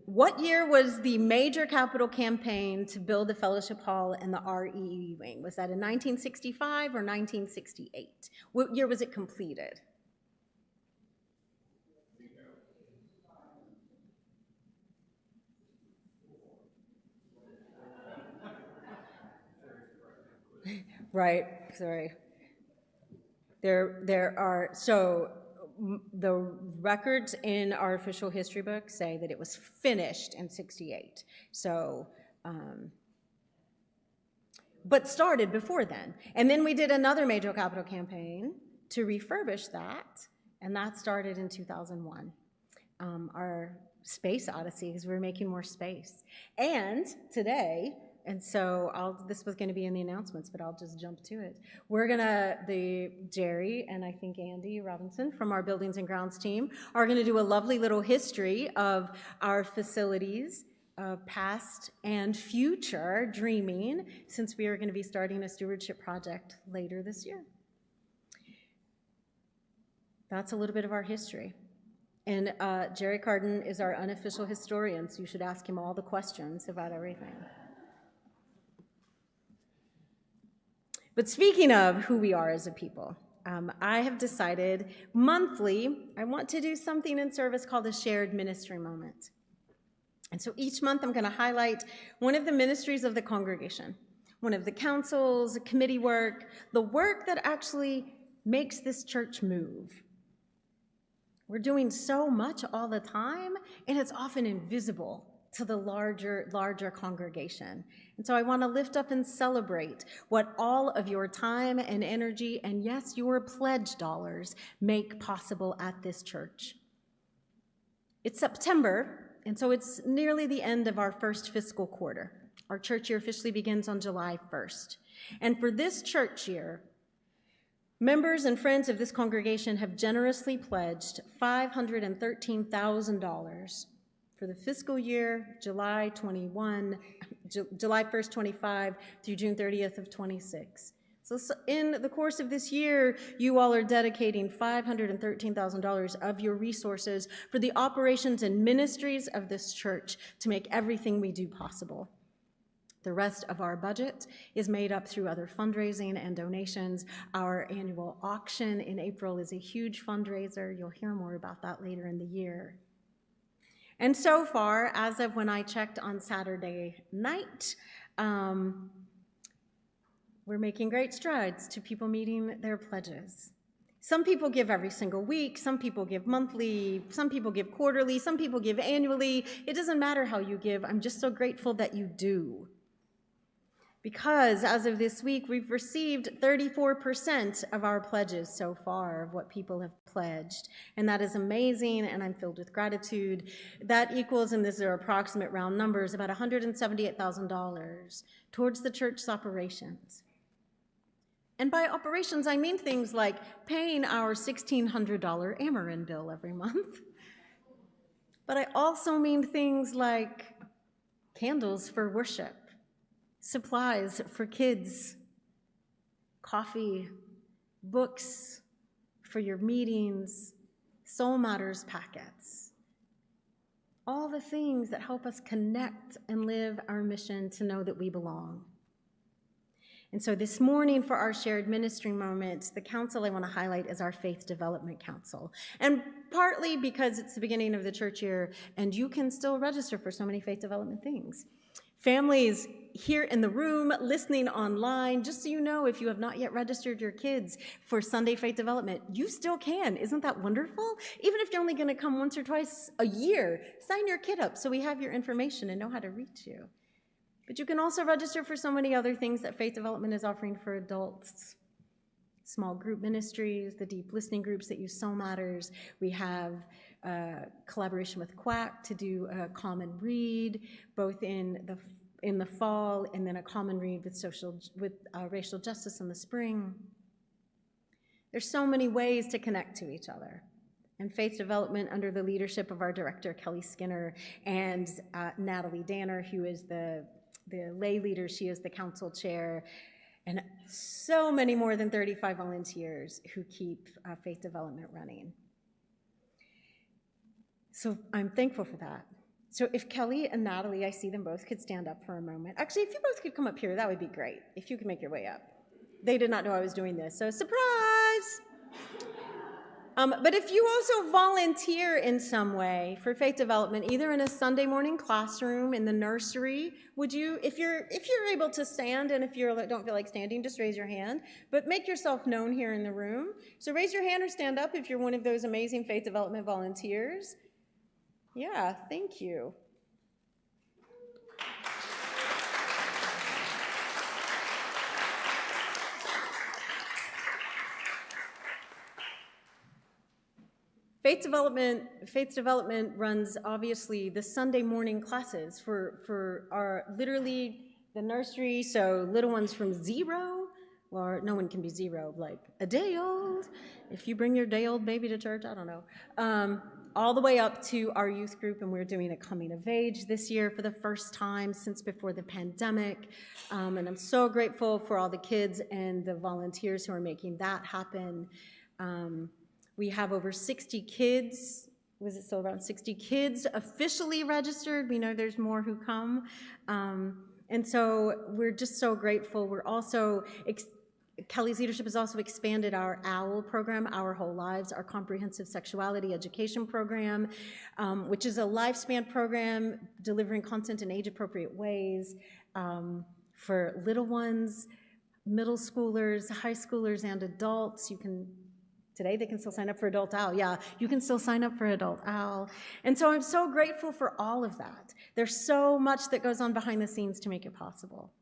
What year was the major capital campaign to build the Fellowship Hall and the REE wing? Was that in 1965 or 1968? What year was it completed? Right, sorry. There are, so the records in our official history book say that it was finished in 68. So, but started before then. And then we did another major capital campaign to refurbish that, and that started in 2001. Our space odyssey, because we're making more space. And today, and so this was going to be in the announcements, but I'll just jump to it. We're Jerry and I think Andy Robinson from our Buildings and Grounds team are going to do a lovely little history of our facilities, past and future dreaming, since we are going to be starting a stewardship project later this year. That's a little bit of our history. And Jerry Carden is our unofficial historian, so you should ask him all the questions about everything. But speaking of who we are as a people, I have decided monthly I want to do something in service called a shared ministry moment. And so each month I'm going to highlight one of the ministries of the congregation, one of the councils, committee work, the work that actually makes this church move. We're doing so much all the time, and it's often invisible to the larger congregation. And so I want to lift up and celebrate what all of your time and energy, and yes, your pledge dollars make possible at this church. It's September, and so it's nearly the end of our first fiscal quarter. Our church year officially begins on July 1st. And for this church year, members and friends of this congregation have generously pledged $513,000 for the fiscal year July 1st, 25 through June 30th of 26. So in the course of this year, you all are dedicating $513,000 of your resources for the operations and ministries of this church to make everything we do possible. The rest of our budget is made up through other fundraising and donations. Our annual auction in April is a huge fundraiser. You'll hear more about that later in the year. And so far, as of when I checked on Saturday night, we're making great strides to people meeting their pledges. Some people give every single week, some people give monthly, some people give quarterly, some people give annually. It doesn't matter how you give. I'm just so grateful that you do. Because as of this week, we've received 34% of our pledges so far of what people have pledged. And that is amazing, and I'm filled with gratitude. That equals, and these are approximate round numbers, about $178,000 towards the church's operations. And by operations, I mean things like paying our $1,600 Ameren bill every month. But I also mean things like candles for worship, supplies for kids, coffee, books for your meetings, Soul Matters packets. All the things that help us connect and live our mission to know that we belong. And so this morning for our shared ministry moment, the council I want to highlight is our Faith Development Council. And partly because it's the beginning of the church year and you can still register for so many faith development things. Families here in the room, listening online, just so you know, if you have not yet registered your kids for Sunday Faith Development, you still can. Isn't that wonderful? Even if you're only going to come once or twice a year, sign your kid up so we have your information and know how to reach you. But you can also register for so many other things that Faith Development is offering for adults. Small group ministries, the deep listening groups that use Soul Matters. We have collaboration with QUAC to do a common read, both in the fall, and then a common read with racial justice in the spring. There's so many ways to connect to each other. And Faith Development, under the leadership of our director, Kelly Skinner, and Natalie Danner, who is the lay leader, she is the council chair, and so many more than 35 volunteers who keep Faith Development running. So I'm thankful for that. So if Kelly and Natalie, I see them both, could stand up for a moment. Actually, if you both could come up here, that would be great, if you could make your way up. They did not know I was doing this, so surprise! But if you also volunteer in some way for faith development, either in a Sunday morning classroom, in the nursery, would you, if you're able to stand, and if you don't feel like standing, just raise your hand, but make yourself known here in the room. So raise your hand or stand up if you're one of those amazing faith development volunteers. Yeah, thank you. Faith development runs, obviously, the Sunday morning classes for our, literally, the nursery, so little ones from 0, or no one can be 0, like a day old, if you bring your day old baby to church, I don't know, all the way up to our youth group, and we're doing a coming of age this year for the first time since before the pandemic, and I'm so grateful for all the kids and the volunteers who are making that happen. We have over 60 kids, was it still around 60 kids officially registered? We know there's more who come. And so we're just so grateful. We're also, Kelly's leadership has also expanded our OWL program, Our Whole Lives, our comprehensive sexuality education program, which is a lifespan program delivering content in age-appropriate ways for little ones, middle schoolers, high schoolers, and adults. Today they can still sign up for Adult OWL. Yeah, you can still sign up for Adult OWL. And so I'm so grateful for all of that. There's so much that goes on behind the scenes to make it possible.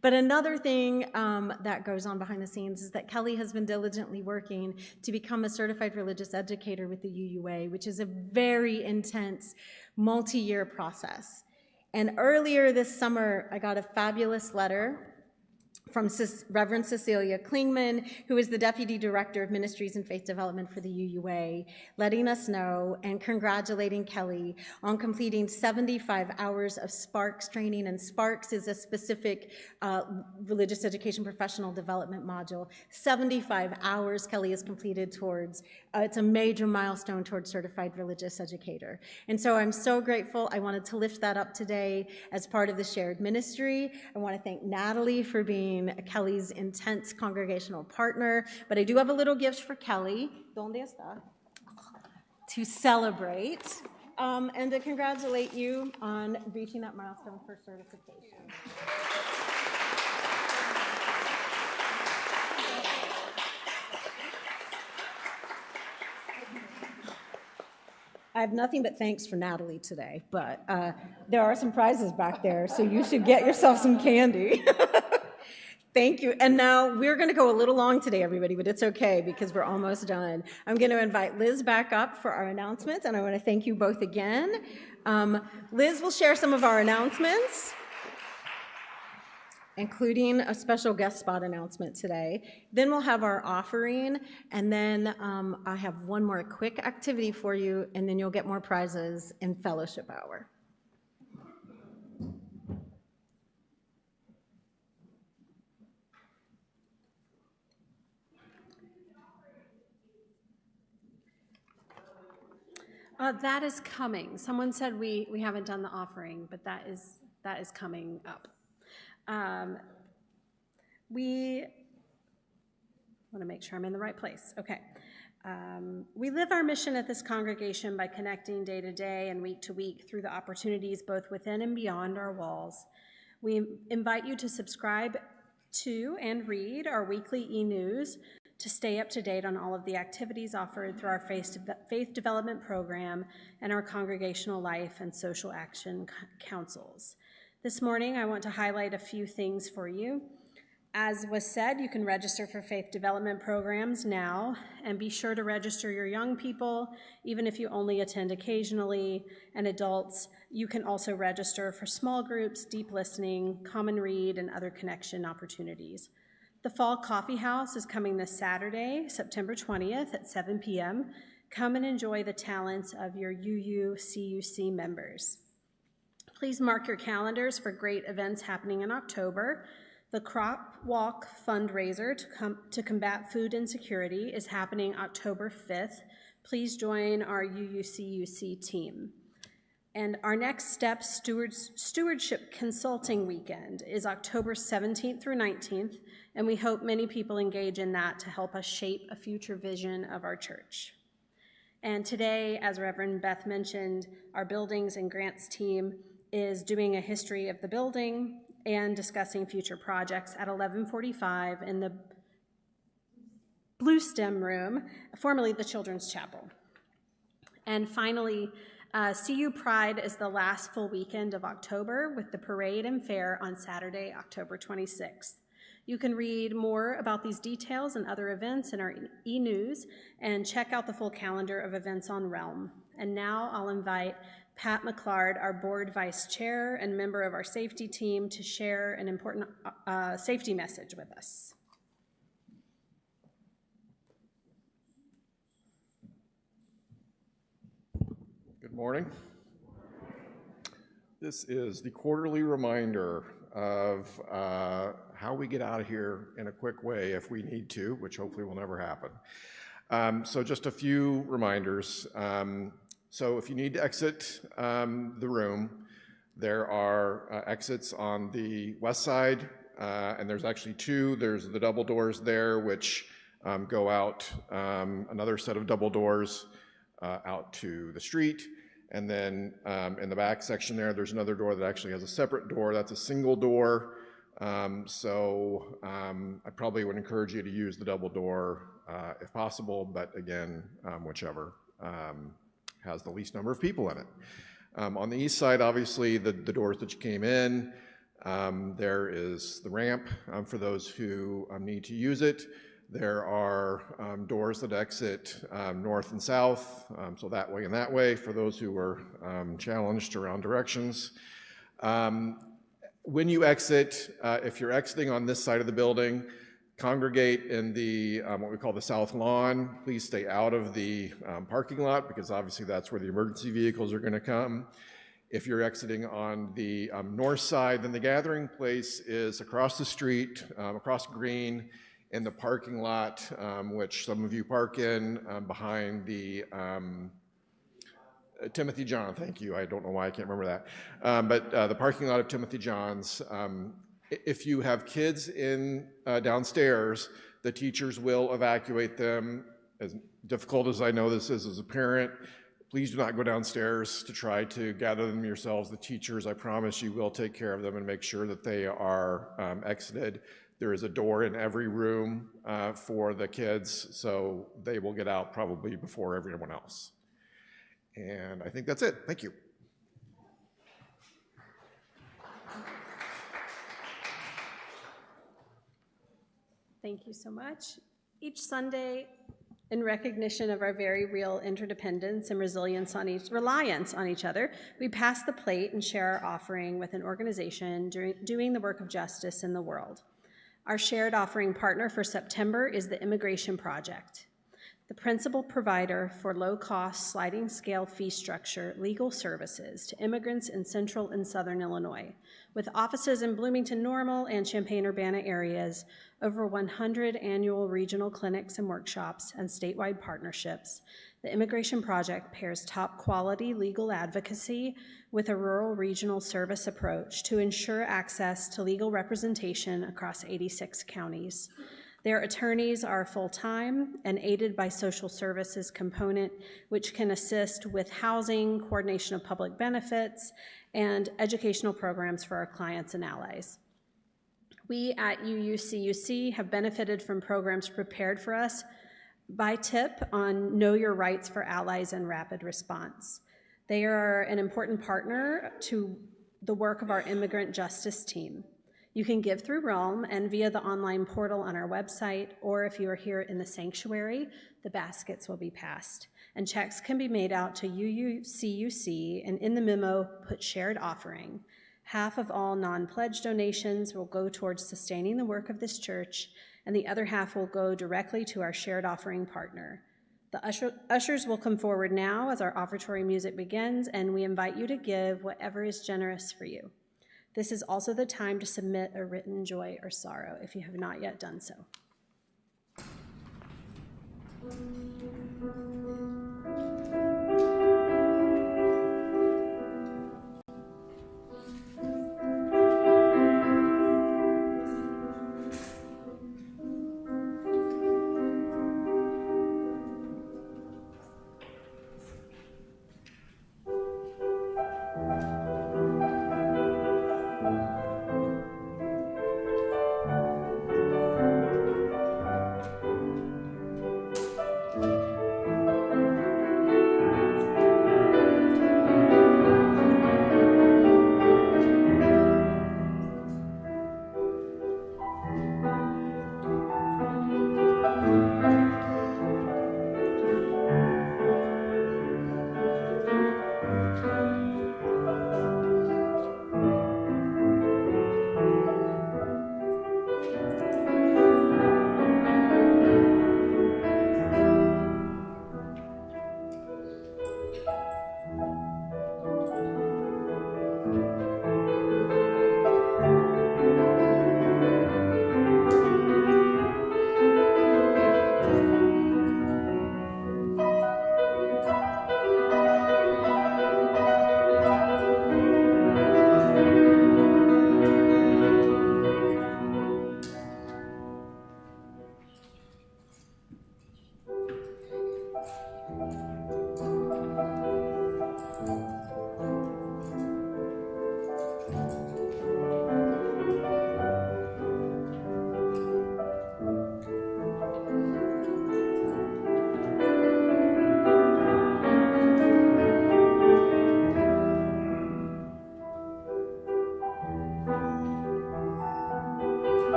But another thing that goes on behind the scenes is that Kelly has been diligently working to become a certified religious educator with the UUA, which is a very intense, multi-year process. And earlier this summer, I got a fabulous letter from Reverend Cecilia Klingman, who is the Deputy Director of Ministries and Faith Development for the UUA, letting us know and congratulating Kelly on completing 75 hours of Sparks training. And Sparks is a specific religious education professional development module. 75 hours Kelly has completed towards, it's a major milestone towards certified religious educator. And so I'm so grateful. I wanted to lift that up today as part of the shared ministry. I want to thank Natalie for being Kelly's intense congregational partner, but I do have a little gift for Kelly. ¿Dónde está? To celebrate and to congratulate you on reaching that milestone for certification. I have nothing but thanks for Natalie today, but there are some prizes back there, so you should get yourself some candy. Thank you. And now we're going to go a little long today, everybody, but it's okay because we're almost done. I'm going to invite Liz back up for our announcements, and I want to thank you both again. Liz will share some of our announcements, including a special guest spot announcement today. Then we'll have our offering, and then I have one more quick activity for you, and then you'll get more prizes in fellowship hour. That is coming. Someone said we haven't done the offering, but that is coming up. We want to make sure I'm in the right place. Okay. We live our mission at this congregation by connecting day to day and week to week through the opportunities both within and beyond our walls. We invite you to subscribe to and read our weekly e-news to stay up to date on all of the activities offered through our faith development program and our congregational life and social action councils. This morning, I want to highlight a few things for you. As was said, you can register for faith development programs now, and be sure to register your young people, even if you only attend occasionally, and adults. You can also register for small groups, deep listening, common read, and other connection opportunities. The Fall Coffee House is coming this Saturday, September 20th at 7 p.m. Come and enjoy the talents of your UUCUC members. Please mark your calendars for great events happening in October. The Crop Walk fundraiser to combat food insecurity is happening October 5th. Please join our UUCUC team. And our Next Steps Stewardship Consulting Weekend is October 17th through 19th, and we hope many people engage in that to help us shape a future vision of our church. And today, as Reverend Beth mentioned, our Buildings and Grants team is doing a history of the building and discussing future projects at 11:45 in the Blue Stem Room, formerly the Children's Chapel. And finally, CU Pride is the last full weekend of October with the parade and fair on Saturday, October 26th. You can read more about these details and other events in our e-news and check out the full calendar of events on Realm. And now I'll invite Pat McClard, our board vice chair and member of our safety team, to share an important safety message with us. Good morning. This is the quarterly reminder of how we get out of here in a quick way if we need to, which hopefully will never happen. So just a few reminders. So if you need to exit the room, there are exits on the west side, and there's actually two. There's the double doors there, which go out, another set of double doors out to the street. And then in the back section there's another door that actually has a separate door. That's a single door. So I probably would encourage you to use the double door if possible, but again, whichever has the least number of people in it. On the east side, obviously, the doors that you came in, there is the ramp for those who need to use it. There are doors that exit north and south, so that way and that way for those who are challenged around directions. When you exit, if you're exiting on this side of the building, congregate in the what we call the south lawn. Please stay out of the parking lot because obviously that's where the emergency vehicles are going to come. If you're exiting on the north side, then the gathering place is across the street, across Green, in the parking lot, which some of you park in behind the Timothy John, thank you. I don't know why I can't remember that. But the parking lot of Timothy John's. If you have kids in downstairs, the teachers will evacuate them. As difficult as I know this is as a parent, please do not go downstairs to try to gather them yourselves. The teachers, I promise you, will take care of them and make sure that they are exited. There is a door in every room for the kids, so they will get out probably before everyone else. And I think that's it. Thank you. Thank you so much. Each Sunday, in recognition of our very real interdependence and reliance on each other, we pass the plate and share our offering with an organization doing the work of justice in the world. Our shared offering partner for September is the Immigration Project, the principal provider for low-cost sliding scale fee structure legal services to immigrants in central and southern Illinois. With offices in Bloomington, Normal, and Champaign-Urbana areas, over 100 annual regional clinics and workshops, and statewide partnerships, the Immigration Project pairs top quality legal advocacy with a rural regional service approach to ensure access to legal representation across 86 counties. Their attorneys are full-time and aided by social services component, which can assist with housing, coordination of public benefits, and educational programs for our clients and allies. We at UUCUC have benefited from programs prepared for us by TIP on Know Your Rights for Allies and Rapid Response. They are an important partner to the work of our immigrant justice team. You can give through Realm and via the online portal on our website, or if you are here in the sanctuary, the baskets will be passed. And checks can be made out to UUCUC, and in the memo, put shared offering. Half of all non-pledge donations will go towards sustaining the work of this church, and the other half will go directly to our shared offering partner. The ushers will come forward now as our offertory music begins, and we invite you to give whatever is generous for you. This is also the time to submit a written joy or sorrow if you have not yet done so.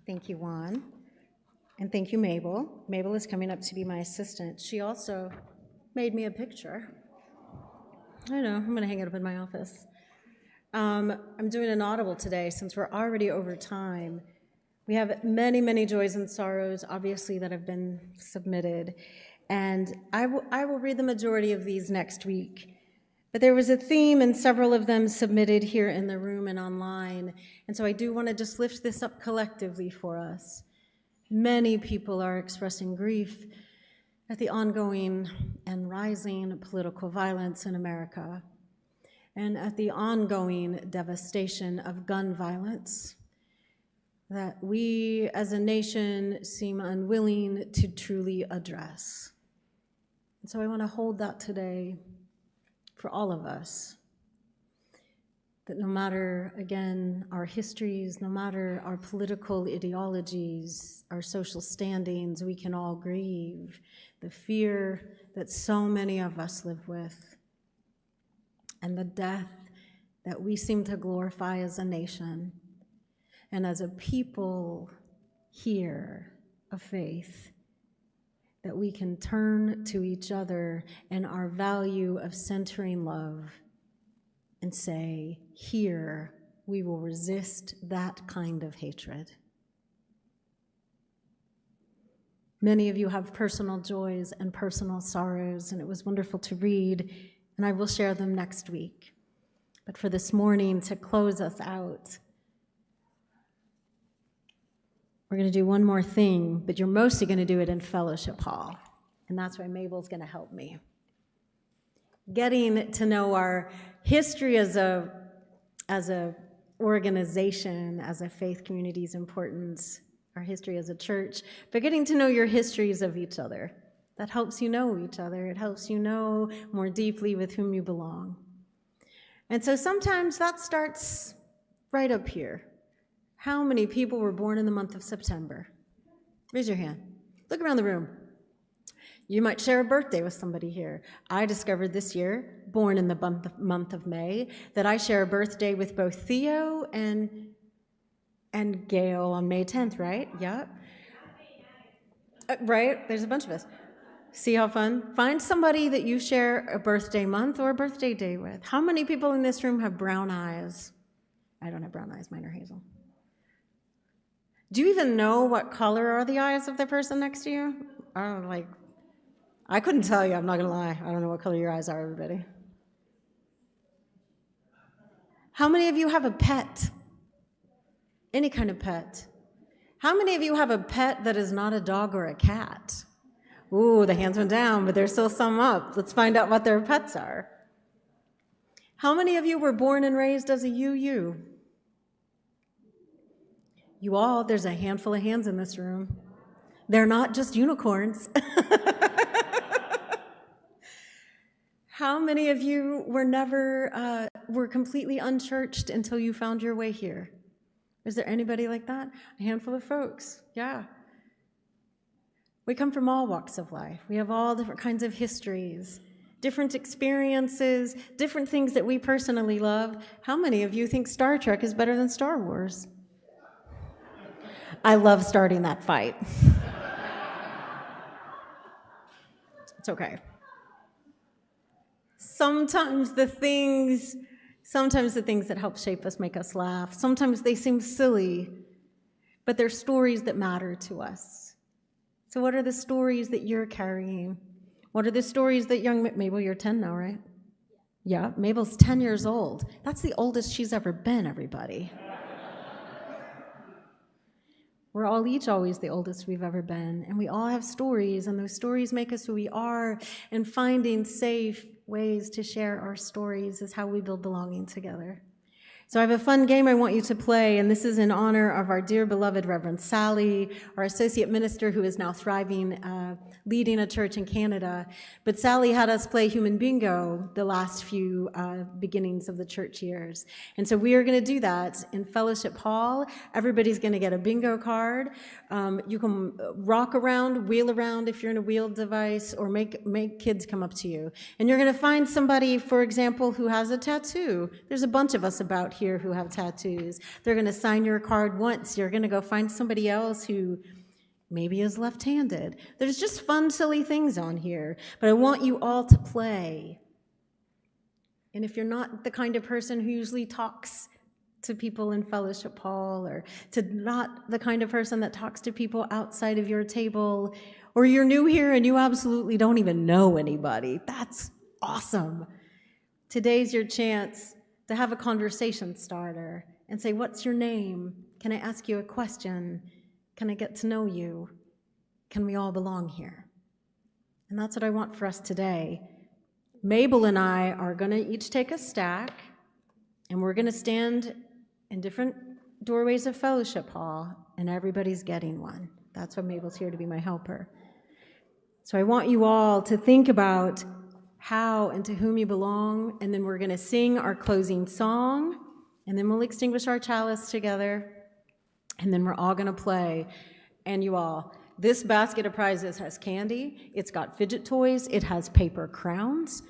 Thank you, Juan. And thank you, Mabel. Mabel is coming up to be my assistant. She also made me a picture. I don't know, I'm gonna hang it up in my office. I'm doing an audible today since we're already over time. We have many, many joys and sorrows, obviously, that have been submitted. And I will read the majority of these next week. But there was a theme in several of them submitted here in the room and online. And so I do want to just lift this up collectively for us. Many people are expressing grief at the ongoing and rising political violence in America, and at the ongoing devastation of gun violence that we as a nation seem unwilling to truly address. And so I want to hold that today for all of us, that no matter, again, our histories, no matter our political ideologies, our social standings, we can all grieve the fear that so many of us live with, and the death that we seem to glorify as a nation and as a people here of faith, that we can turn to each other and our value of centering love and say, here we will resist that kind of hatred. Many of you have personal joys and personal sorrows, and it was wonderful to read, and I will share them next week. But for this morning, to close us out, we're going to do one more thing, but you're mostly going to do it in fellowship hall, and that's why Mabel's going to help me. Getting to know our history as a organization, as a faith community is important, our history as a church, but getting to know your histories of each other. That helps you know each other. It helps you know more deeply with whom you belong. And so sometimes that starts right up here. How many people were born in the month of September? Raise your hand. Look around the room. You might share a birthday with somebody here. I discovered this year, born in the month of May, that I share a birthday with both Theo and Gail on May 10th, right? Yeah. Right? There's a bunch of us. See how fun? Find somebody that you share a birthday month or a birthday day with. How many people in this room have brown eyes? I don't have brown eyes, mine are hazel. Do you even know what color are the eyes of the person next to you? I couldn't tell you, I'm not gonna lie. I don't know what color your eyes are, everybody. How many of you have a pet? Any kind of pet. How many of you have a pet that is not a dog or a cat? Ooh, the hands went down, but there's still some up. Let's find out what their pets are. How many of you were born and raised as a UU? You all, there's a handful of hands in this room. They're not just unicorns. How many of you were completely unchurched until you found your way here? Is there anybody like that? A handful of folks, yeah. We come from all walks of life. We have all different kinds of histories, different experiences, different things that we personally love. How many of you think Star Trek is better than Star Wars? I love starting that fight. It's okay. Sometimes the things that help shape us make us laugh. Sometimes they seem silly, but they're stories that matter to us. So what are the stories that you're carrying? What are the stories that Mabel, you're 10 now, right? Yeah, Mabel's 10 years old. That's the oldest she's ever been, everybody. We're all each always the oldest we've ever been, and we all have stories, and those stories make us who we are, and finding safe ways to share our stories is how we build belonging together. So I have a fun game I want you to play, and this is in honor of our dear beloved Reverend Sally, our associate minister who is now thriving, leading a church in Canada. But Sally had us play human bingo the last few beginnings of the church years. And so we are going to do that in Fellowship Hall. Everybody's going to get a bingo card. You can rock around, wheel around if you're in a wheeled device, or make kids come up to you. And you're going to find somebody, for example, who has a tattoo. There's a bunch of us about here who have tattoos. They're going to sign your card once. You're going to go find somebody else who maybe is left-handed. There's just fun, silly things on here, but I want you all to play. And if you're not the kind of person who usually talks to people in fellowship hall, or to not the kind of person that talks to people outside of your table, or you're new here and you absolutely don't even know anybody, that's awesome. Today's your chance to have a conversation starter and say, what's your name? Can I ask you a question? Can I get to know you? Can we all belong here? And that's what I want for us today. Mabel and I are going to each take a stack, and we're going to stand in different doorways of fellowship hall, and everybody's getting one. That's why Mabel's here to be my helper. So I want you all to think about how and to whom you belong, and then we're going to sing our closing song, and then we'll extinguish our chalice together, and then we're all going to play. And you all, this basket of prizes has candy, it's got fidget toys, it has paper crowns,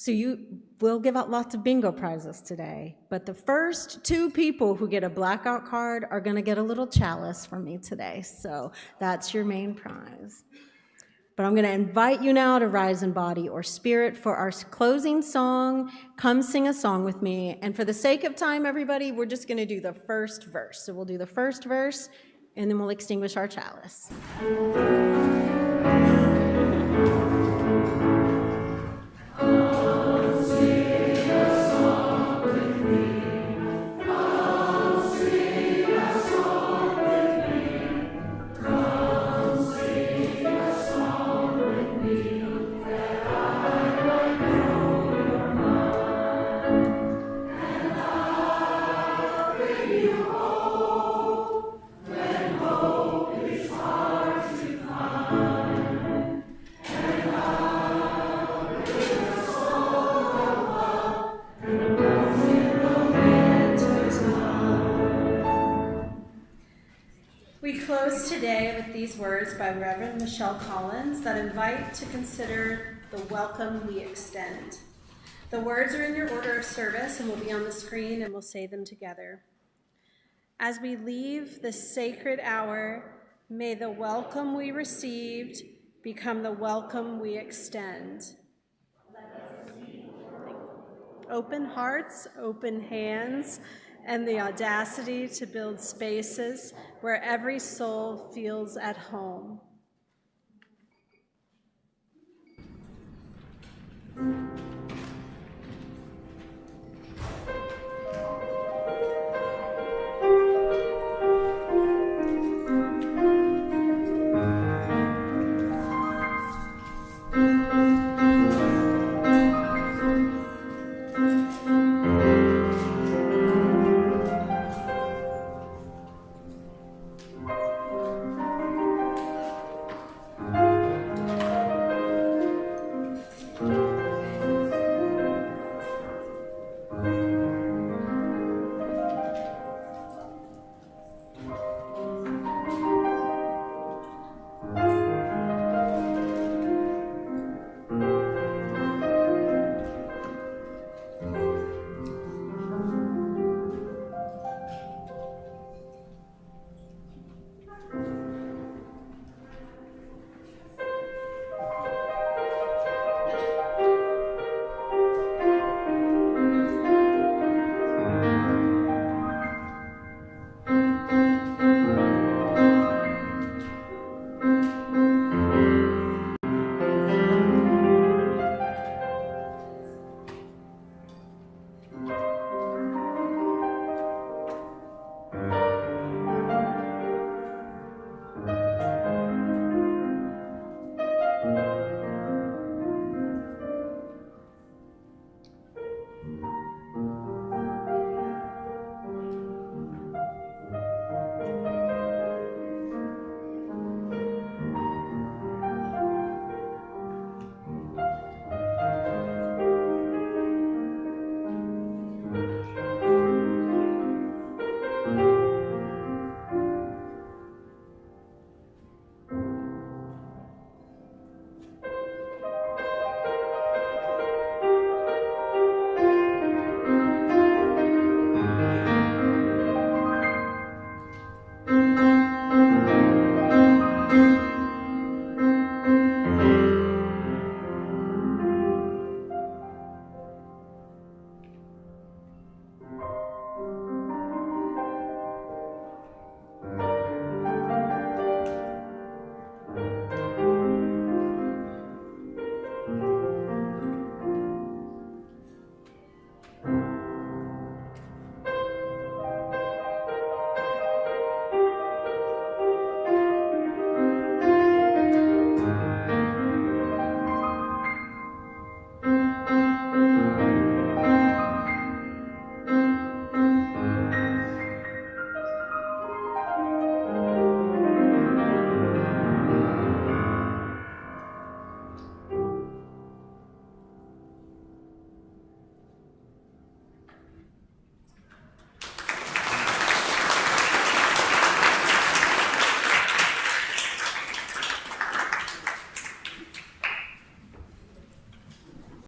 so we'll give out lots of bingo prizes today, but the first 2 people who get a blackout card are going to get a little chalice from me today, so that's your main prize. But I'm going to invite you now to rise in body or spirit for our closing song. Come sing a song with me, and for the sake of time, everybody, we're just going to do the first verse. So we'll do the first verse, and then we'll extinguish our chalice. We close today with these words by Reverend Michelle Collins that invite to consider the welcome we extend. The words are in your order of service and will be on the screen, and we'll say them together. As we leave this sacred hour, may the welcome we received become the welcome we extend. Open hearts, open hands, and the audacity to build spaces where every soul feels at home.